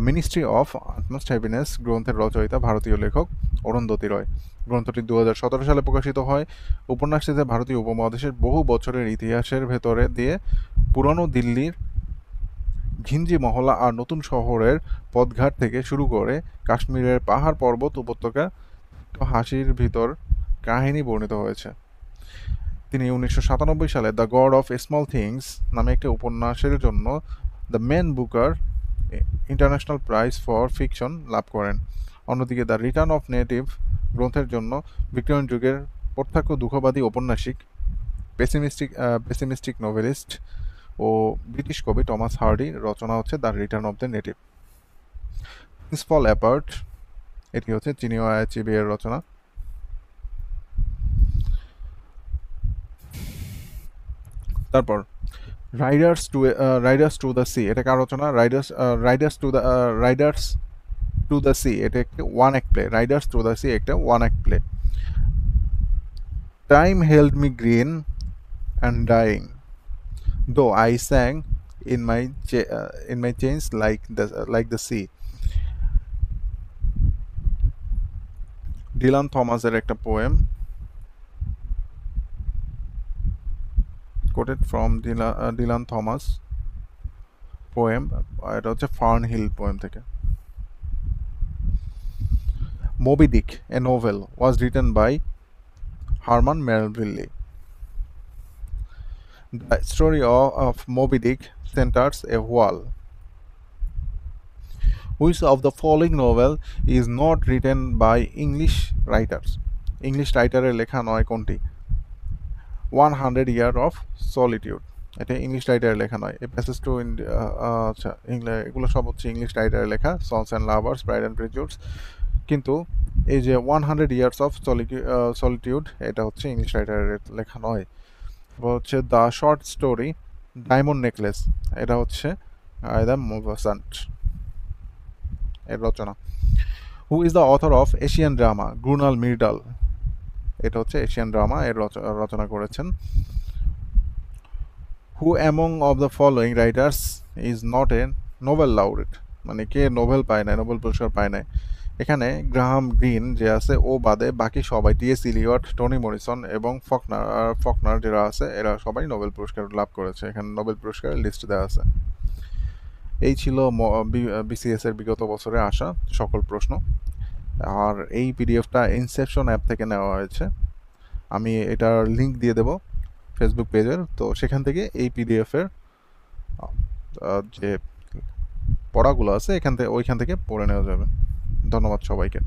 মিনিস্ট্রি অফ আটমোস্ট হ্যাপিনেস গ্রন্থের রচয়িতা ভারতীয় লেখক অরুন্ধতী রয়। গ্রন্থটি 2017 সালে প্রকাশিত হয়। উপন্যাসটিতে ভারতীয় উপমহাদেশের বহু বছরের ইতিহাসের ভেতরে দিয়ে পুরনো দিল্লির ঘিঞ্জি মহল্লা আর নতুন শহরের পথঘাট থেকে শুরু করে কাশ্মীরের পাহাড় পর্বত উপত্যকা হাসির ভিতর কাহিনী বর্ণিত হয়েছে। তিনি 1997 সালে the god of small things নামে একটি উপন্যাসের জন্য the Man Booker International prize for fiction লাভ করেন। অন্যদিকে দ্য রিটার্ন অফ নেটিভ গ্রন্থের জন্য ভিক্টোরিয়ান যুগের প্রত্যক্ষ দুঃখবাদী ঔপন্যাসিক, পেসিমিস্টিক নোভেলিস্ট ও ব্রিটিশ কবি টমাস হার্ডির রচনা হচ্ছে the return of the native. Things fall apart এটি হচ্ছে চিনিও আয়াচিবে এর রচনা। তারপর রাইডার্স টু দ্য সি, এটা কার রচনা? রাইডার্স টু দ্য সি এটা একটা one act play. Riders to the sea একটা one act play. Time held me green and dying though I sang in my chains like the sea. Dylan থমাসের একটা poem, quoted from Dylan Thomas poem, এটা হচ্ছে ফার্ন হিল পোয়েম থেকে। Moby Dick, a novel, was written by Herman Melville. The story of Moby Dick centers a whale. Which of the following novel is not written by English writers? English writer লেখা নয় কোনটি? 100 Years of Solitude, এটা ইংলিশ রাইটারের লেখা নয়। এ প্যাসেজ টু আচ্ছা এগুলো সব হচ্ছে ইংলিশ রাইটারের লেখা, sons and lovers, pride and prejudice. কিন্তু এই যে 100 Years of Solitude এটা হচ্ছে ইংলিশ রাইটারের লেখা নয়। হচ্ছে the short story diamond necklace, এটা হচ্ছে আয়দা মোভাসান্ট এর রচনা। Who is the author of Asian drama? Gunnar Myrdal, এটা হচ্ছে এশিয়ান ড্রামা এর রচনা করেছেন। Who among of the following writers is not a Nobel laureate, মানে কে নোবেল পায় নাই, নোবেল পুরস্কার পায় নাই? এখানে গ্রাহাম গ্রিন যে আছে ও বাদে বাকি সবাই, টি.এস. ইলিয়ট, টনি মরিসন এবং ফকনার যারা আছে এরা সবাই নোবেল পুরস্কার লাভ করেছে। এখানে নোবেল পুরস্কারের লিস্ট দেওয়া আছে। এই ছিল বিসিএস এর বিগত বছরে আসা সকল প্রশ্ন। আর এই পিডিএফটা ইনসেপশন অ্যাপ থেকে নেওয়া হয়েছে। আমি এটার লিঙ্ক দিয়ে দেব ফেসবুক পেজের, তো সেখান থেকে এই পিডিএফের যে পড়াগুলো আছে ওইখান থেকে পড়ে নেওয়া যাবে। ধন্যবাদ সবাইকে।